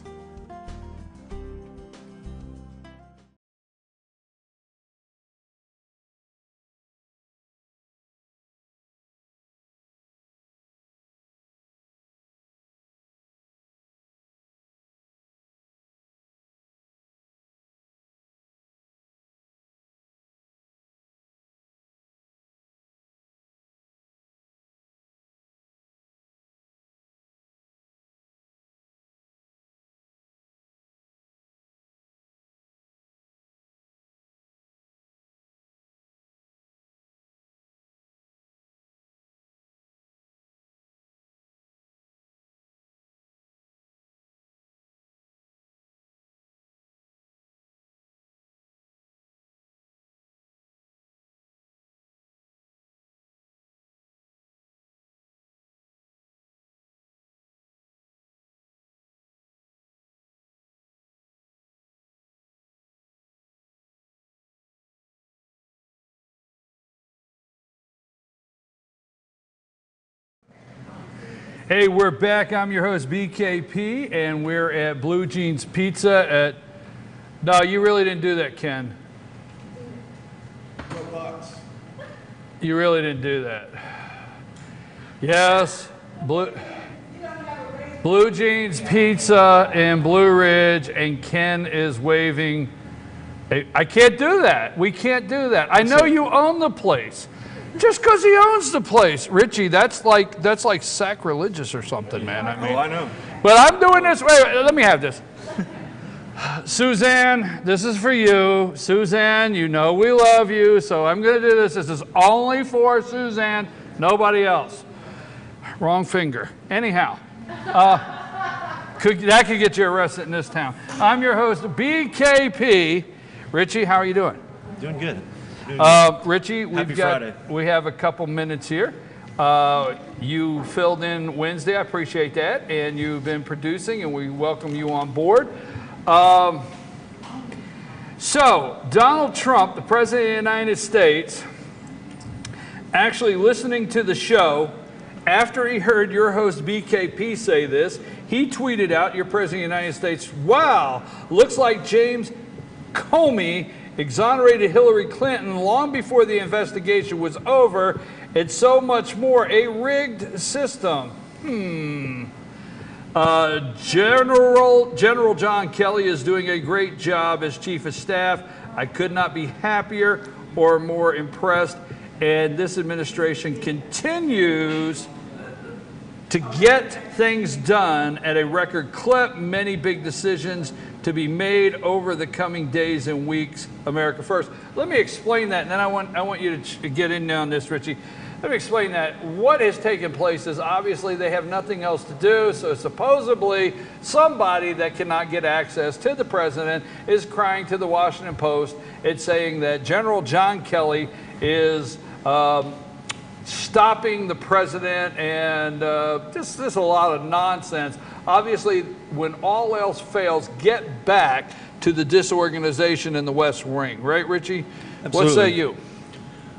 Hey, we're back. I'm your host, BKP, and we're at Blue Jeans Pizza at... No, you really didn't do that, Ken. You really didn't do that. Yes, Blue Jeans Pizza in Blue Ridge, and Ken is waving. I can't do that. We can't do that. I know you own the place. Just because he owns the place, Richie, that's like sacrilegious or something, man. I mean, I know. But I'm doing this. Wait, let me have this. Suzanne, this is for you. Suzanne, you know we love you, so I'm going to do this. This is only for Suzanne, nobody else. Wrong finger. Anyhow, that could get you arrested in this town. I'm your host, BKP. Richie, how are you doing? Doing good. Richie, we have a couple minutes here. You filled in Wednesday, I appreciate that, and you've been producing, and we welcome you on board. So, Donald Trump, the President of the United States, actually listening to the show, after he heard your host BKP say this, he tweeted out, your President of the United States, wow, looks like James Comey exonerated Hillary Clinton long before the investigation was over. It's so much more a rigged system. General John Kelly is doing a great job as Chief of Staff. I could not be happier or more impressed. And this administration continues to get things done at a record clip. Many big decisions to be made over the coming days and weeks. America first. Let me explain that, and then I want you to get in on this, Richie. Let me explain that. What has taken place is obviously they have nothing else to do, so supposedly somebody that cannot get access to the president is crying to the Washington Post. It's saying that General John Kelly is stopping the president, and just a lot of nonsense. Obviously, when all else fails, get back to the disorganization in the West Wing. Right, Richie? Absolutely. What say you?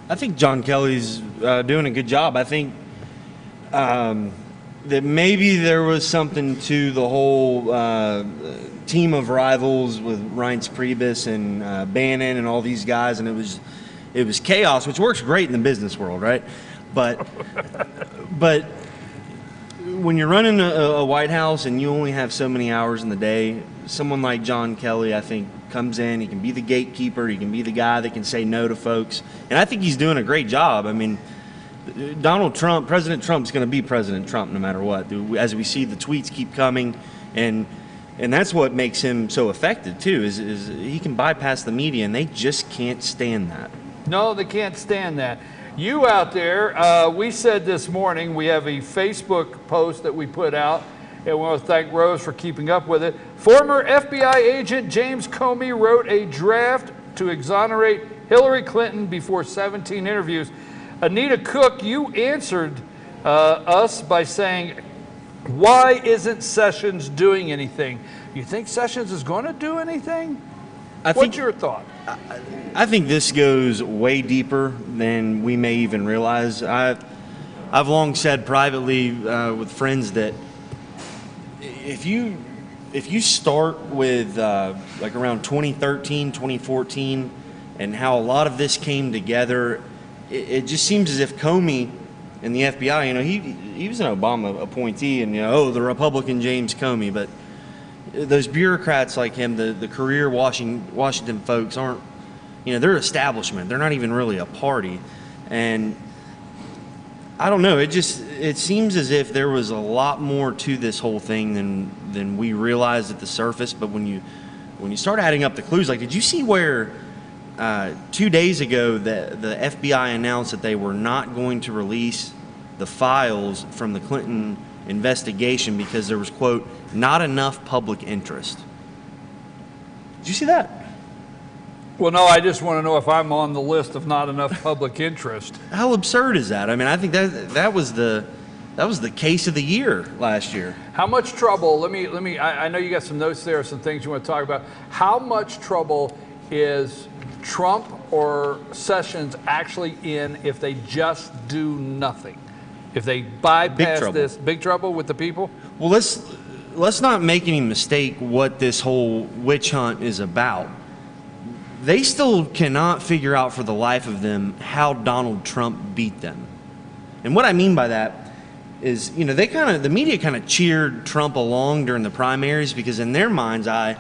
I think John Kelly's doing a good job. I think that maybe there was something to the whole team of rivals with Reince Priebus and Bannon and all these guys, and it was chaos, which works great in the business world, right? But when you're running a White House and you only have so many hours in the day, someone like John Kelly, I think, comes in. He can be the gatekeeper. He can be the guy that can say no to folks. And I think he's doing a great job. I mean, President Trump's going to be President Trump no matter what. As we see the tweets keep coming, and that's what makes him so effective too, is he can bypass the media, and they just can't stand that. No, they can't stand that. You out there, we said this morning, we have a Facebook post that we put out, and we want to thank Rose for keeping up with it. Former FBI agent James Comey wrote a draft to exonerate Hillary Clinton before 17 interviews. Anita Cook, you answered us by saying, why isn't Sessions doing anything? You think Sessions is going to do anything? What's your thought? I think this goes way deeper than we may even realize. I've long said privately with friends that if you start with like around 2013, 2014, and how a lot of this came together, it just seems as if Comey and the FBI, you know, he was an Obama appointee, and the Republican James Comey, but those bureaucrats like him, the career Washington folks aren't, they're establishment. They're not even really a party. And I don't know, it seems as if there was a lot more to this whole thing than we realized at the surface. But when you start adding up the clues, like, did you see where 2 days ago the FBI announced that they were not going to release the files from the Clinton investigation because there was, quote, not enough public interest? Did you see that? Well, no, I just want to know if I'm on the list of not enough public interest. How absurd is that? I mean, I think that was the case of the year last year. How much trouble, I know you got some notes there, some things you want to talk about. How much trouble is Trump or Sessions actually in if they just do nothing? If they bypass this, big trouble with the people? Well, let's not make any mistake what this whole witch hunt is about. They still cannot figure out for the life of them how Donald Trump beat them. And what I mean by that is, the media kind of cheered Trump along during the primaries because in their mind's eye,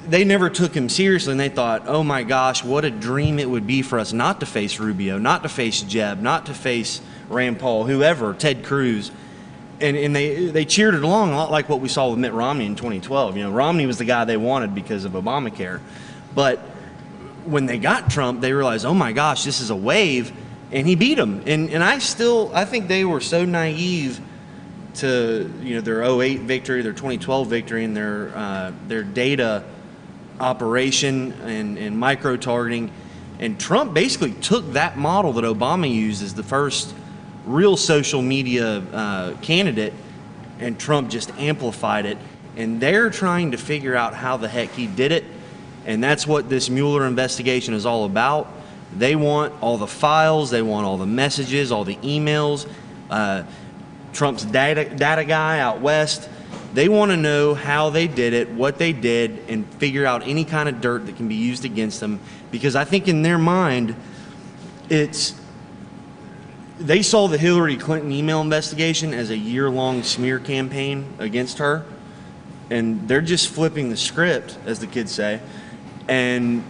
they never took him seriously, and they thought, oh my gosh, what a dream it would be for us not to face Rubio, not to face Jeb, not to face Rand Paul, whoever, Ted Cruz. and they cheered it along a lot like what we saw with Mitt Romney in 2012. You know, Romney was the guy they wanted because of Obamacare. But when they got Trump, they realized, oh my gosh, this is a wave, and he beat them. And I think they were so naive to, you know, their 2008 victory, their 2012 victory, and their data operation and micro-targeting. And Trump basically took that model that Obama used as the first real social media candidate, and Trump just amplified it. And they're trying to figure out how the heck he did it. And that's what this Mueller investigation is all about. They want all the files, they want all the messages, all the emails. Trump's data guy out west, they want to know how they did it, what they did, and figure out any kind of dirt that can be used against them. Because I think in their mind, they saw the Hillary Clinton email investigation as a year-long smear campaign against her. And they're just flipping the script, as the kids say, and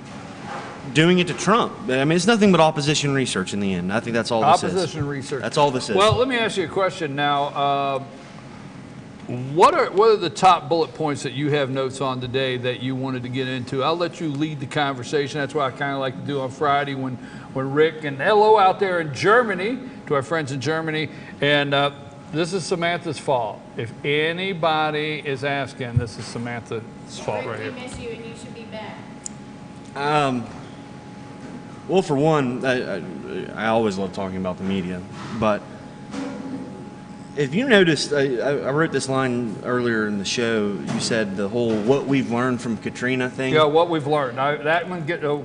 doing it to Trump. I mean, it's nothing but opposition research in the end. I think that's all this is. Opposition research. That's all this is. Well, let me ask you a question now. What are the top bullet points that you have notes on today that you wanted to get into? I'll let you lead the conversation. That's what I kind of like to do on Friday when Rick, and hello out there in Germany, to our friends in Germany. And this is Samantha's fault. If anybody is asking, this is Samantha's fault right here. We miss you and you should be back. Well, for one, I always love talking about the media, but if you noticed, I wrote this line earlier in the show. You said the whole "what we've learned from Katrina" thing. Yeah, what we've learned. That one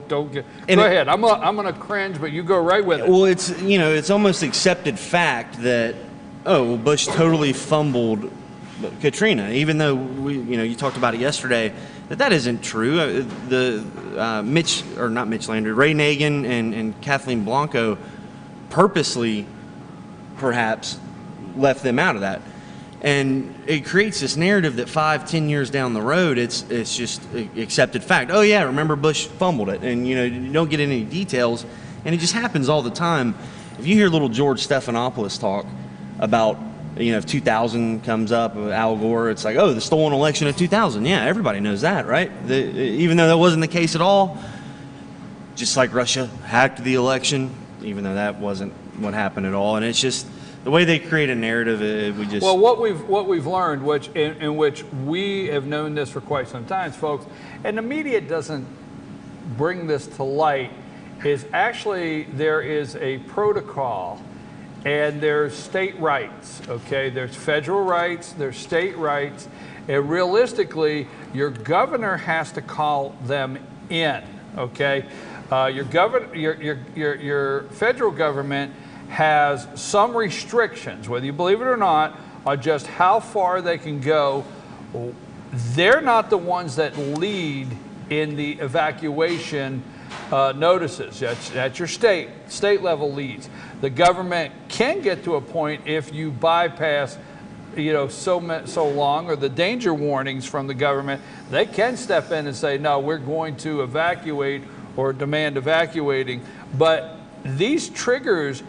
don't get. Go ahead. I'm gonna cringe, but you go right with it. Well, it's almost accepted fact that Bush totally fumbled Katrina, even though you talked about it yesterday. That isn't true. Ray Nagin and Kathleen Blanco purposely, perhaps, left them out of that. And it creates this narrative that 5-10 years down the road, it's just accepted fact. Oh yeah, remember Bush fumbled it, and you don't get any details, and it just happens all the time. If you hear little George Stephanopoulos talk about, if 2000 comes up, Al Gore, it's like, the stolen election of 2000. Yeah, everybody knows that, right? Even though that wasn't the case at all, just like Russia hacked the election, even though that wasn't what happened at all. And it's just the way they create a narrative. Well, what we've learned, which in which we have known this for quite some time, folks, and the media doesn't bring this to light, is actually there is a protocol. And there's state rights, okay? There's federal rights, there's state rights, and realistically, your governor has to call them in, okay? Your federal government has some restrictions, whether you believe it or not, on just how far they can go. They're not the ones that lead in the evacuation notices. That's your state level leads. The government can get to a point if you bypass, so long, or the danger warnings from the government. They can step in and say, no, we're going to evacuate or demand evacuating. But these triggers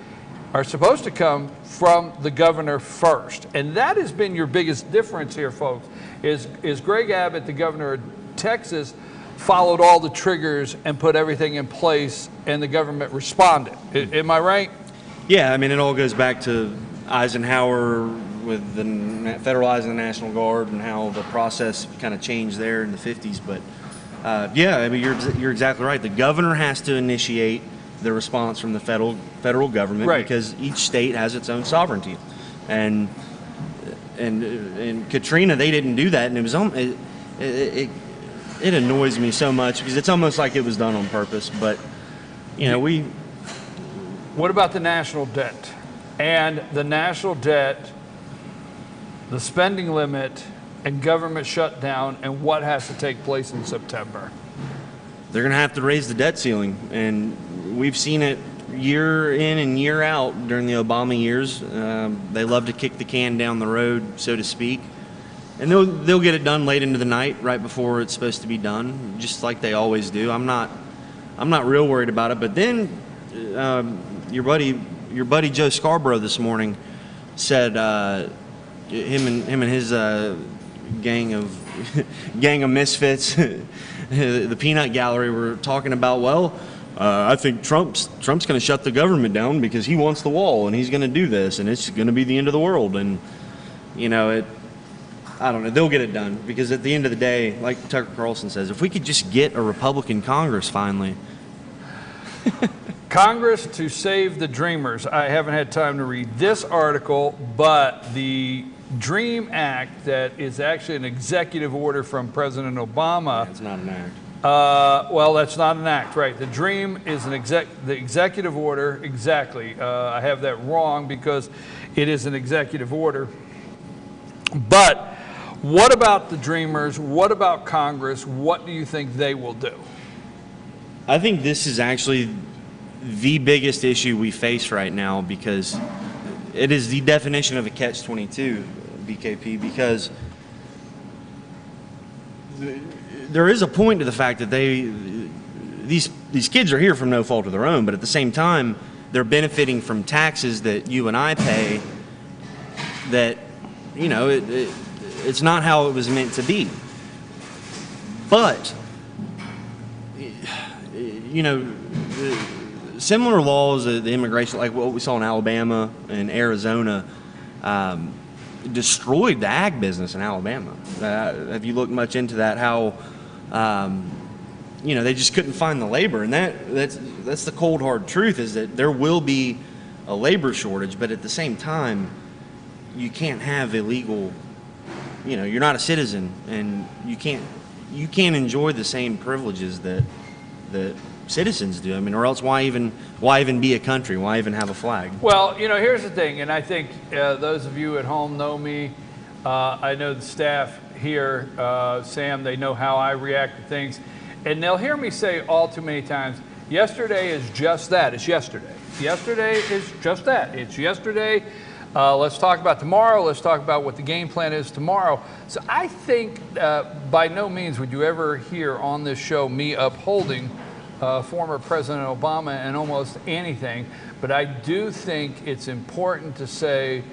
are supposed to come from the governor first, and that has been your biggest difference here, folks. Is Greg Abbott, the governor of Texas, followed all the triggers and put everything in place, and the government responded. Am I right? Yeah, I mean, it all goes back to Eisenhower with the federalizing the National Guard and how the process kind of changed there in the 50s. But yeah, I mean, you're exactly right. The governor has to initiate the response from the federal government, right, because each state has its own sovereignty. And Katrina, they didn't do that, and it annoys me so much because it's almost like it was done on purpose. But What about the national debt? And the national debt, the spending limit, and government shutdown, and what has to take place in September? They're going to have to raise the debt ceiling, and we've seen it year in and year out during the Obama years. They love to kick the can down the road, so to speak, and they'll get it done late into the night, right before it's supposed to be done, just like they always do. I'm not real worried about it. But then your buddy Joe Scarborough this morning said him and his gang of misfits, the peanut gallery, were talking about, well, I think Trump's going to shut the government down because he wants the wall and he's going to do this and it's going to be the end of the world. And you know, I don't know, they'll get it done, because at the end of the day, like Tucker Carlson says, if we could just get a Republican Congress finally. Congress to save the dreamers. I haven't had time to read this article, but the DREAM Act, that is actually an executive order from President Obama. It's not an act. Well, that's not an act, right? The DREAM is the executive order, exactly. I have that wrong because it is an executive order. But what about the dreamers? What about Congress? What do you think they will do? I think this is actually the biggest issue we face right now, because it is the definition of a catch-22, BKP, because there is a point to the fact that these kids are here from no fault of their own, but at the same time, they're benefiting from taxes that you and I pay that, you know, it's not how it was meant to be. But, you know, similar laws, the immigration, like what we saw in Alabama and Arizona, destroyed the ag business in Alabama. Have you looked much into that? How, you know, they just couldn't find the labor, and that's the cold hard truth, is that there will be a labor shortage, but at the same time, you can't have illegal. You know, you're not a citizen, and you can't enjoy the same privileges that citizens do. I mean, or else why even be a country? Why even have a flag? Well, you know, here's the thing, and I think those of you at home know me. I know the staff here, Sam, they know how I react to things. And they'll hear me say all too many times, yesterday is just that. It's yesterday. Yesterday is just that. It's yesterday. Let's talk about tomorrow. Let's talk about what the game plan is tomorrow. So I think by no means would you ever hear on this show me upholding former President Obama and almost anything. But I do think it's important to say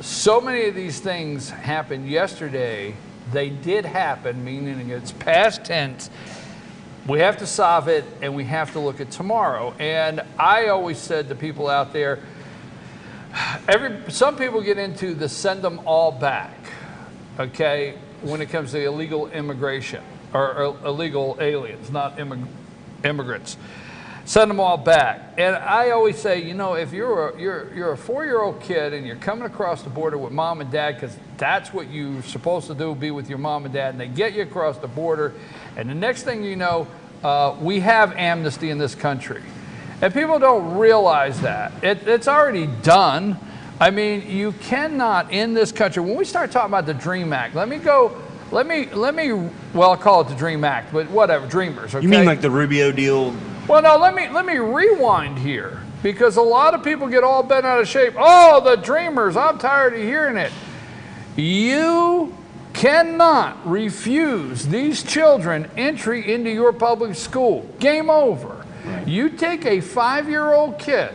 so many of these things happened yesterday. They did happen, meaning it's past tense. We have to solve it, and we have to look at tomorrow. And I always said to people out there, some people get into the send them all back, okay, when it comes to illegal immigration, or illegal aliens, not immigrants. Send them all back. And I always say, you know, if you're a 4-year-old kid and you're coming across the border with mom and dad, because that's what you're supposed to do, be with your mom and dad, and they get you across the border, and the next thing you know, we have amnesty in this country. And people don't realize that. It's already done. I mean, you cannot in this country, when we start talking about the DREAM Act, well, I'll call it the DREAM Act, but whatever, dreamers, okay? You mean like the Rubio deal? Well, no, let me rewind here, because a lot of people get all bent out of shape. Oh, the dreamers, I'm tired of hearing it. You cannot refuse these children entry into your public school. Game over. Right. You take a 5-year-old kid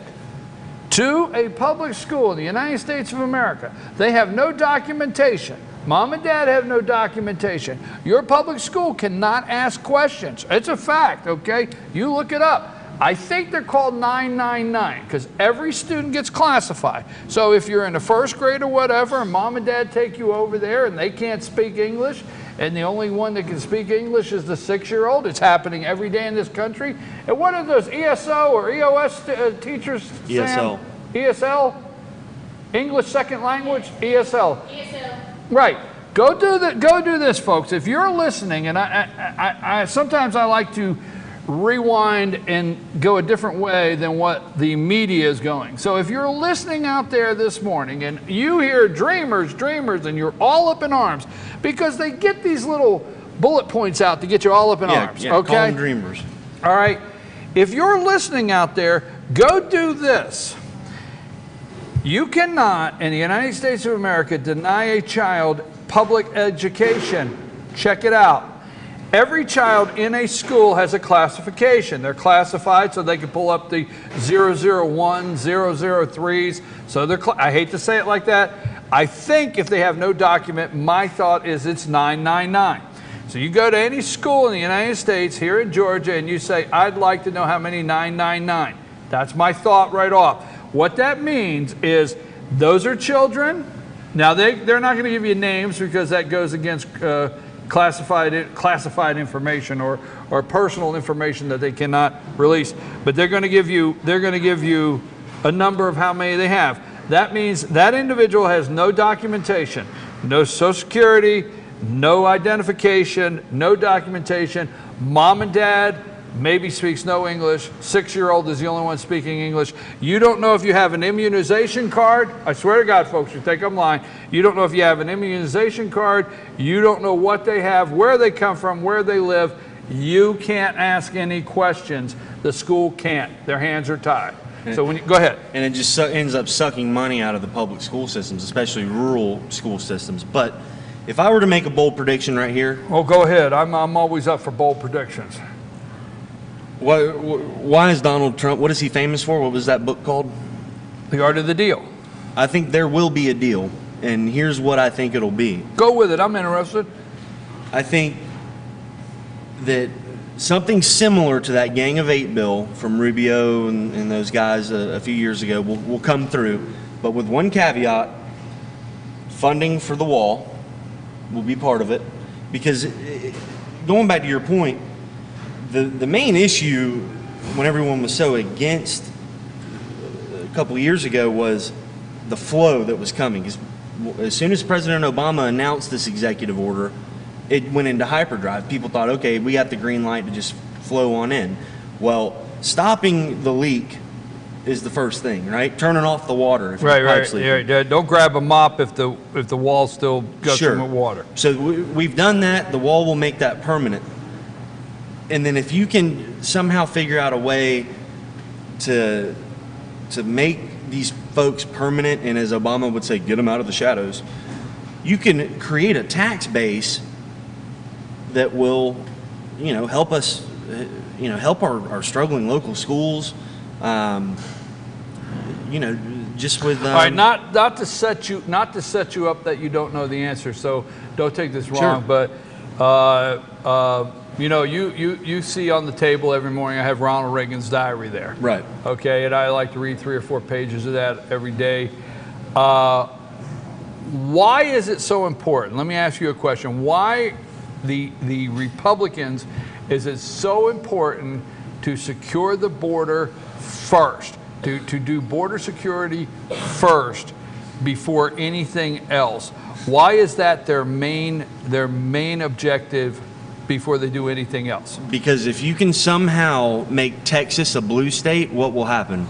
to a public school in the United States of America. They have no documentation. Mom and dad have no documentation. Your public school cannot ask questions. It's a fact, okay? You look it up. I think they're called 999 because every student gets classified. So if you're in the first grade or whatever, and mom and dad take you over there and they can't speak English, and the only one that can speak English is the 6-year-old, it's happening every day in this country. And what are those ESO or EOS teachers, Sam? ESL. ESL? English second language? ESL. ESL. Right. Go do this, folks. If you're listening, and I sometimes I like to rewind and go a different way than what the media is going. So if you're listening out there this morning and you hear dreamers, and you're all up in arms, because they get these little bullet points out to get you all up in arms. Yeah, okay? Call them dreamers. All right. If you're listening out there, go do this. You cannot, in the United States of America, deny a child public education. Check it out. Every child in a school has a classification. They're classified so they can pull up the 001, 003s. So I hate to say it like that. I think if they have no document, my thought is it's 999. So you go to any school in the United States here in Georgia and you say, I'd like to know how many 999. That's my thought right off. What that means is those are children. Now they're not going to give you names because that goes against classified information or personal information that they cannot release. But they're going to give you a number of how many they have. That means that individual has no documentation, no Social Security, no identification, no documentation. Mom and dad maybe speaks no English. 6-year-old is the only one speaking English. You don't know if you have an immunization card. I swear to God, folks, you think I'm lying. You don't know if you have an immunization card. You don't know what they have, where they come from, where they live. You can't ask any questions. The school can't. Their hands are tied. So when you, go ahead. And it just ends up sucking money out of the public school systems, especially rural school systems. But if I were to make a bold prediction right here. Oh, go ahead. I'm always up for bold predictions. Why is Donald Trump, what is he famous for? What was that book called? The Art of the Deal. I think there will be a deal, and here's what I think it'll be. Go with it. I'm interested. I think that something similar to that Gang of 8 bill from Rubio and those guys a few years ago will come through, but with one caveat: funding for the wall will be part of it, because going back to your point, the main issue when everyone was so against a couple of years ago was the flow that was coming. As soon as President Obama announced this executive order, it went into hyperdrive. People thought, okay, we got the green light to just flow on in. Well, stopping the leak is the first thing, right? Turning off the water if your pipe's leaking. Yeah, don't grab a mop if the wall's still gushing with water. So we've done that. The wall will make that permanent. And then if you can somehow figure out a way to make these folks permanent, and as Obama would say, get them out of the shadows, you can create a tax base that will, help us, help our struggling local schools, just with. All right, not to set you up that you don't know the answer. So don't take this wrong, Sure. but you see on the table every morning I have Ronald Reagan's diary there. Right. Okay, and I like to read 3 or 4 pages of that every day. Why is it so important? Let me ask you a question. Why the Republicans is it so important to secure the border first, to do border security first before anything else? Why is that their main objective before they do anything else? Because if you can somehow make Texas a blue state, what will happen?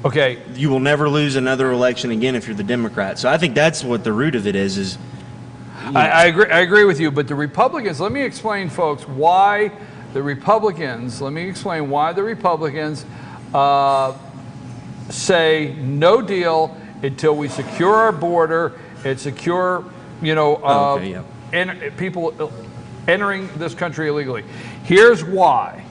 Okay. You will never lose another election again if you're the Democrat. So I think that's what the root of it is. I agree with you, but the Republicans, let me explain, folks, why the Republicans say no deal until we secure our border and secure, people entering this country illegally. Here's why.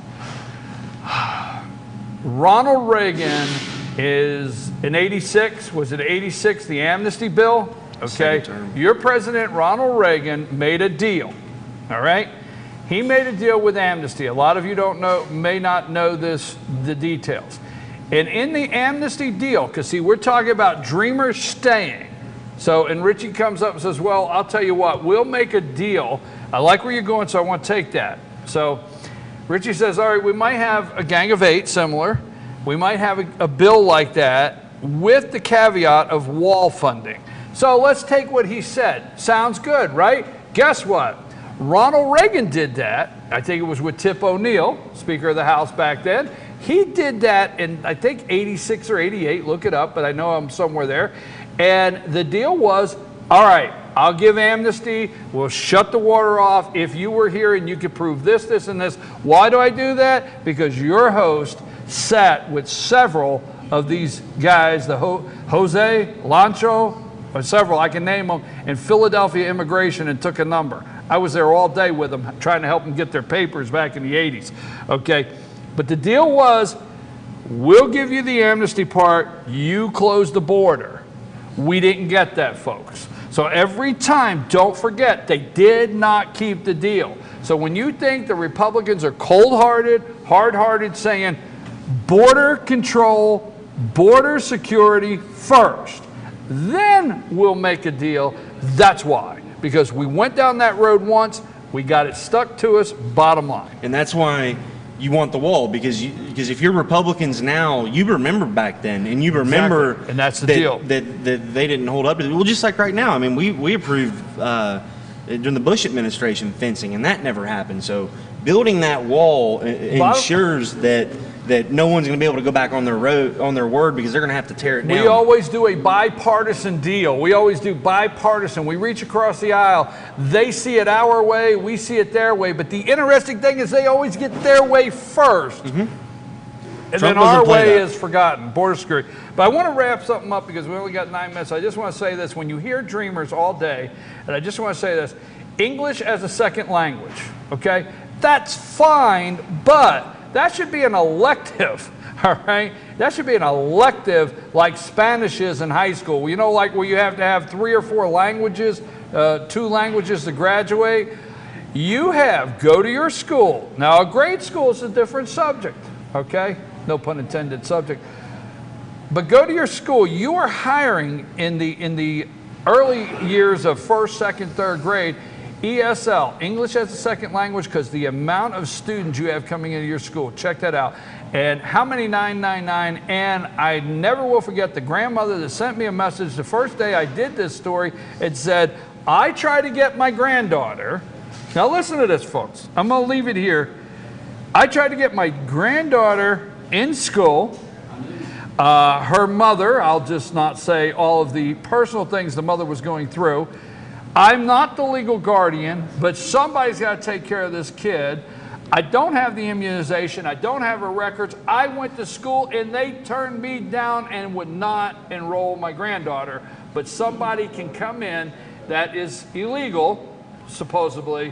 Ronald Reagan is in 86, was it 86, the amnesty bill? Okay, your president, Ronald Reagan, made a deal, all right? He made a deal with amnesty. A lot of you may not know the details. And in the amnesty deal, because see, we're talking about dreamers staying. So, and Richie comes up and says, well, I'll tell you what, we'll make a deal. I like where you're going, so I want to take that. So Richie says, all right, we might have a Gang of 8 similar. We might have a bill like that with the caveat of wall funding. So let's take what he said. Sounds good, right? Guess what? Ronald Reagan did that. I think it was with Tip O'Neill, Speaker of the House back then. He did that in, I think, 86 or 88. Look it up, but I know I'm somewhere there. And the deal was, all right, I'll give amnesty. We'll shut the water off if you were here and you could prove this, this, and this. Why do I do that? Because your host sat with several of these guys, the Jose, Lancho, or several, I can name them, in Philadelphia immigration and took a number. I was there all day with them trying to help them get their papers back in the 80s, okay? But the deal was, we'll give you the amnesty part, you close the border. We didn't get that, folks. So every time, don't forget, they did not keep the deal. So when you think the Republicans are cold-hearted, hard-hearted, saying border control, border security first, then we'll make a deal, that's why. Because we went down that road once, we got it stuck to us, bottom line. And that's why you want the wall, because if you're Republicans now, you remember back then, and you remember exactly. And that's the deal. That they didn't hold up to it. Well, just like right now, I mean, we approved during the Bush administration fencing, and that never happened. So building that wall ensures that no one's going to be able to go back on their word, because they're going to have to tear it down. We always do a bipartisan deal. We always do bipartisan. We reach across the aisle. They see it our way, we see it their way. But the interesting thing is they always get their way first. Mm-hmm. And Trump then our way is forgotten, border security. But I want to wrap something up because we only got 9 minutes. I just want to say this. When you hear dreamers all day, and I just want to say this, English as a second language, okay? That's fine, but that should be an elective, all right? That should be an elective like Spanish is in high school. You know, like where you have to have 3 or 4 languages, 2 languages to graduate. You go to your school. Now, a grade school is a different subject, okay? No pun intended subject. But go to your school. You are hiring in the early years of 1st, 2nd, 3rd grade, ESL, English as a second language, because the amount of students you have coming into your school. Check that out. And how many 999? And I never will forget the grandmother that sent me a message the first day I did this story. It said, I tried to get my granddaughter. Now listen to this, folks. I'm going to leave it here. I tried to get my granddaughter in school. Her mother, I'll just not say all of the personal things the mother was going through. I'm not the legal guardian, but somebody's got to take care of this kid. I don't have the immunization. I don't have her records. I went to school and they turned me down and would not enroll my granddaughter. But somebody can come in that is illegal, supposedly,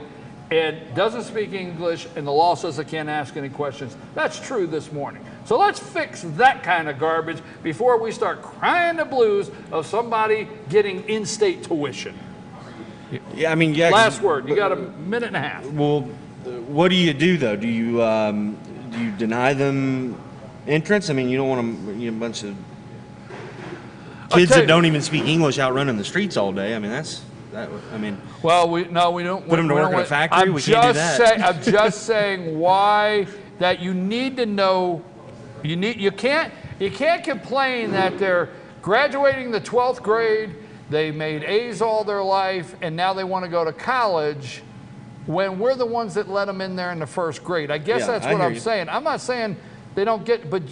and doesn't speak English, and the law says I can't ask any questions. That's true this morning. So let's fix that kind of garbage before we start crying the blues of somebody getting in-state tuition. Yeah, I mean, yeah. Last word. You got a minute and a half. Well, what do you do though? Do you deny them entrance? I mean, you don't want them, a bunch of kids that don't even speak English out running the streets all day. I mean, I mean. Well, we don't put them to work in a factory. We can't do that. I'm just saying why that you need to know. You can't complain that they're graduating the 12th grade. They made A's all their life, and now they want to go to college when we're the ones that let them in there in the 1st grade. I guess that's what I'm saying. I'm not saying they don't get, but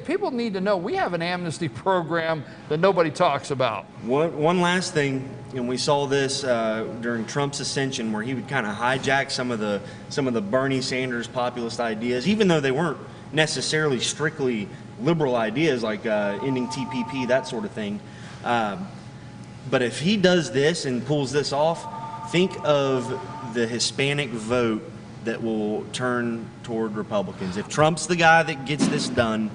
people need to know we have an amnesty program that nobody talks about. One last thing, and we saw this during Trump's ascension, where he would kind of hijack some of the Bernie Sanders populist ideas, even though they weren't necessarily strictly liberal ideas like ending TPP, that sort of thing. But if he does this and pulls this off, think of the Hispanic vote that will turn toward Republicans. If Trump's the guy that gets this done,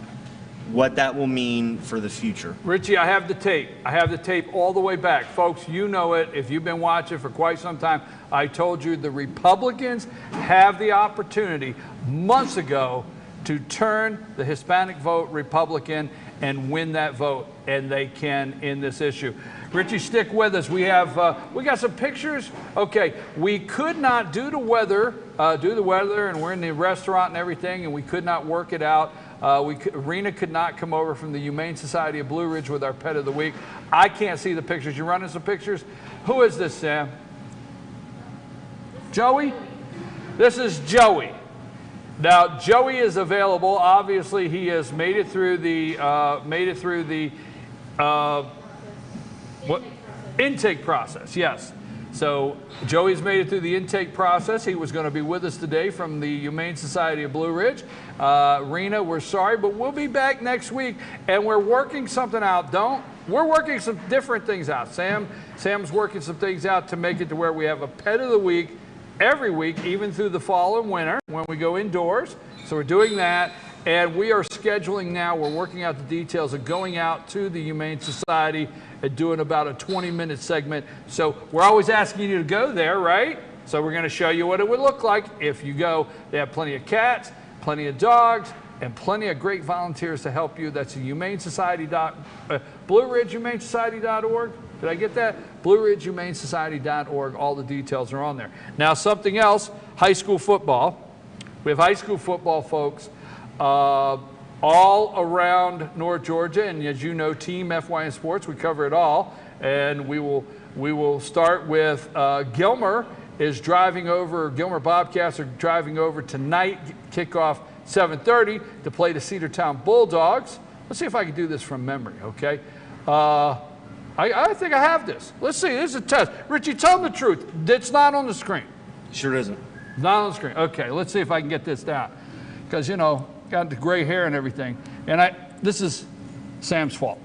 what that will mean for the future. Richie, I have the tape. I have the tape all the way back. Folks, you know it. If you've been watching for quite some time, I told you the Republicans have the opportunity months ago to turn the Hispanic vote Republican and win that vote, and they can in this issue. Richie, stick with us. We got some pictures. Okay, we could not do the weather, and we're in the restaurant and everything, and we could not work it out. Rena could not come over from the Humane Society of Blue Ridge with our pet of the week. I can't see the pictures. You running some pictures? Who is this, Sam? Joey? This is Joey. Now, Joey is available. Obviously, he has made it through the intake process. Yes. So Joey's made it through the intake process. He was going to be with us today from the Humane Society of Blue Ridge. Rena, we're sorry, but we'll be back next week, and we're working something out. We're working some different things out. Sam's working some things out to make it to where we have a pet of the week every week, even through the fall and winter when we go indoors. So we're doing that. And we are scheduling now, we're working out the details of going out to the Humane Society and doing about a 20-minute segment. So we're always asking you to go there, right? So we're going to show you what it would look like if you go. They have plenty of cats, plenty of dogs, and plenty of great volunteers to help you. That's Humane Society, BlueRidgeHumaneSociety.org. Did I get that? BlueRidgeHumaneSociety.org. All the details are on there. Now, something else, high school football. We have high school football, folks, all around North Georgia. And as you know, Team FYN Sports, we cover it all. And we will start with Gilmer is driving over, Gilmer Bobcats are driving over tonight, kickoff 7:30 to play the Cedartown Bulldogs. Let's see if I can do this from memory, okay? I think I have this. Let's see, this is a test. Richie, tell them the truth. It's not on the screen. Sure isn't. Not on the screen. Okay, let's see if I can get this down. Because, you know, got the gray hair and everything. And this is Sam's fault.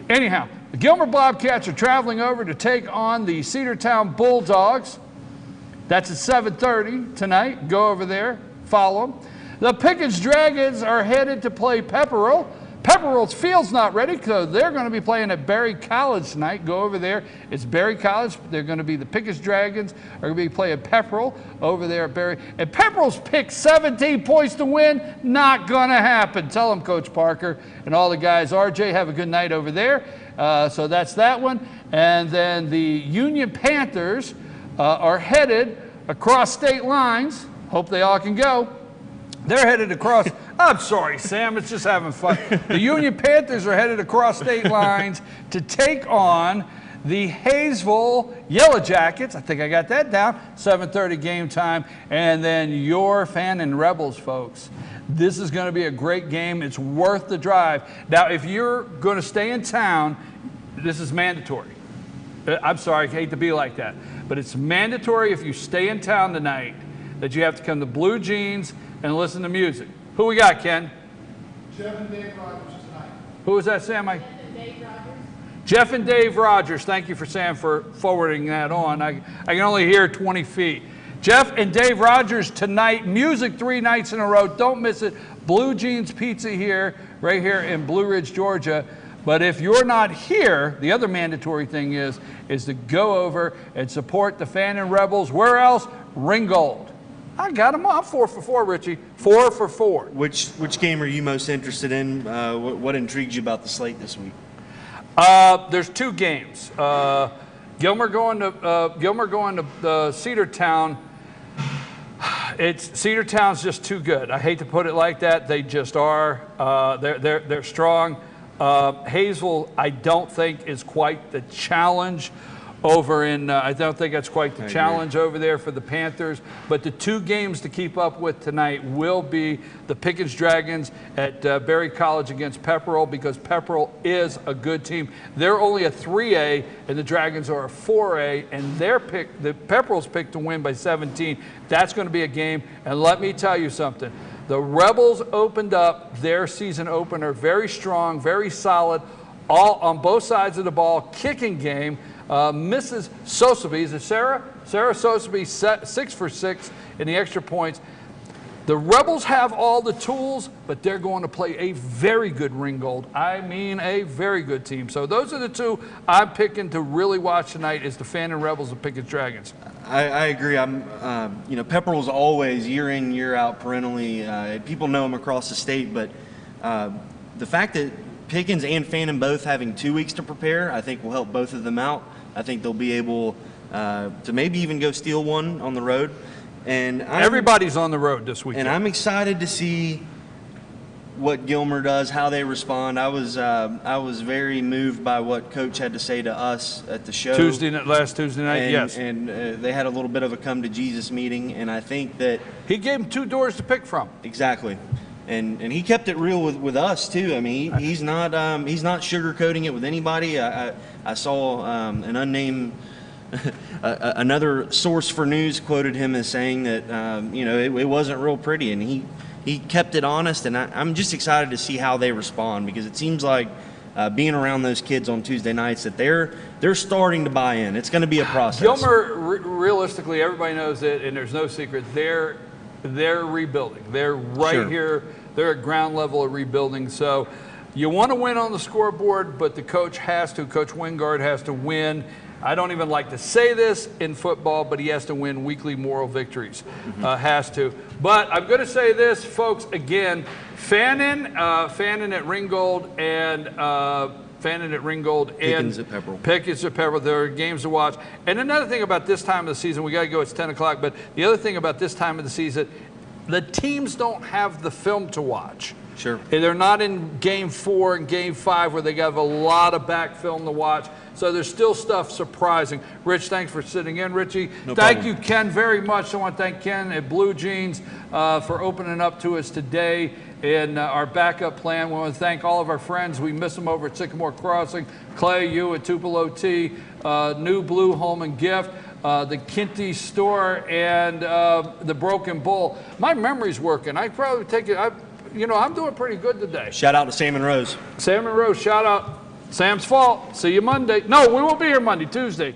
Anyhow, the Gilmer Bobcats are traveling over to take on the Cedartown Bulldogs. That's at 7:30 tonight. Go over there, follow them. The Pickens Dragons are headed to play Pepperell. Pepperell's field's not ready, so they're going to be playing at Berry College tonight. Go over there. It's Berry College. They're going to be the Pickens Dragons are going to be playing Pepperell over there at Berry. And Pepperell's picked 17 points to win. Not going to happen. Tell them, Coach Parker and all the guys. RJ, have a good night over there. So that's that one. And then the Union Panthers are headed across state lines. Hope they all can go. They're headed across. I'm sorry, Sam. It's just having fun. The Union Panthers are headed across state lines to take on the Hayesville Yellow Jackets. I think I got that down. 7:30 game time. And then your Fannin Rebels, folks. This is going to be a great game. It's worth the drive. Now, if you're going to stay in town, this is mandatory. I'm sorry, I hate to be like that. But it's mandatory if you stay in town tonight that you have to come to Blue Jeans and listen to music. Who we got, Ken? Jeff and Dave Rogers tonight. Who was that, Sam? Jeff and Dave Rogers. Jeff and Dave Rogers. Thank you for Sam for forwarding that on. I can only hear 20 feet. Jeff and Dave Rogers tonight. Music 3 nights in a row. Don't miss it. Blue Jeans Pizza here, right here in Blue Ridge, Georgia. But if you're not here, the other mandatory thing is to go over and support the Fannin Rebels. Where else? Ringgold. I got them all. I'm 4 for 4, Richie. 4 for 4. Which game are you most interested in? What intrigues you about the slate this week? There's 2 games. Gilmer going to Cedartown. Cedartown's just too good. I hate to put it like that. They just are. They're strong. Hayesville, I don't think is quite the challenge over in, I don't think that's quite the challenge over there for the Panthers. But the 2 games to keep up with tonight will be the Pickens Dragons at Berry College against Pepperell, because Pepperell is a good team. They're only a 3A and the Dragons are a 4A, and the Pepperell's picked to win by 17. That's going to be a game. And let me tell you something. The Rebels opened up their season opener very strong, very solid, all on both sides of the ball, kicking game. Mrs. Soseby, is it Sarah? Sarah Soseby, 6 for 6 in the extra points. The Rebels have all the tools, but they're going to play a very good Ringgold. I mean, a very good team. So those are the 2 I'm picking to really watch tonight, is the Fannin Rebels and Pickens Dragons. I agree. Pepperell's always year in, year out, perennially. People know them across the state, but the fact that Pickens and Fannin both having 2 weeks to prepare, I think will help both of them out. I think they'll be able to maybe even go steal one on the road. And everybody's on the road this weekend. And I'm excited to see what Gilmer does, how they respond. I was very moved by what Coach had to say to us at the show last Tuesday night. Yes, and they had a little bit of a come to Jesus meeting, and I think that he gave them 2 doors to pick from. Exactly, and he kept it real with us too. I mean, he's not sugarcoating it with anybody. I saw an unnamed. Another source for news quoted him as saying that it wasn't real pretty, and he kept it honest, and I'm just excited to see how they respond, because it seems like being around those kids on Tuesday nights that they're starting to buy in. It's going to be a process. Gilmer, realistically, everybody knows it, and there's no secret. They're rebuilding. They're right here They're at ground level of rebuilding. So you want to win on the scoreboard, but the coach has to. Coach Wingard has to win. I don't even like to say this in football, but he has to win weekly moral victories. Has to. But I'm going to say this, folks, again, Fannin at Ringgold and Pickens at Pepperell. Pickens at Pepperell. There are games to watch. And another thing about this time of the season, we got to go, it's 10 o'clock, but the other thing about this time of the season, the teams don't have the film to watch. Sure. And they're not in game 4 and game 5 where they have a lot of back film to watch. So there's still stuff surprising. Rich, thanks for sitting in. Richie, thank you, Ken, very much. I want to thank Ken at Blue Jeans for opening up to us today in our backup plan. We want to thank all of our friends. We miss them over at Sycamore Crossing. Clay, you at Tupelo Tea, New Blue Home and Gift, the Kinty Store, and the Broken Bull. My memory's working. I probably take it. I'm doing pretty good today. Shout out to Sam and Rose. Sam and Rose, shout out. Sam's fault. See you Monday. No, we won't be here Monday, Tuesday.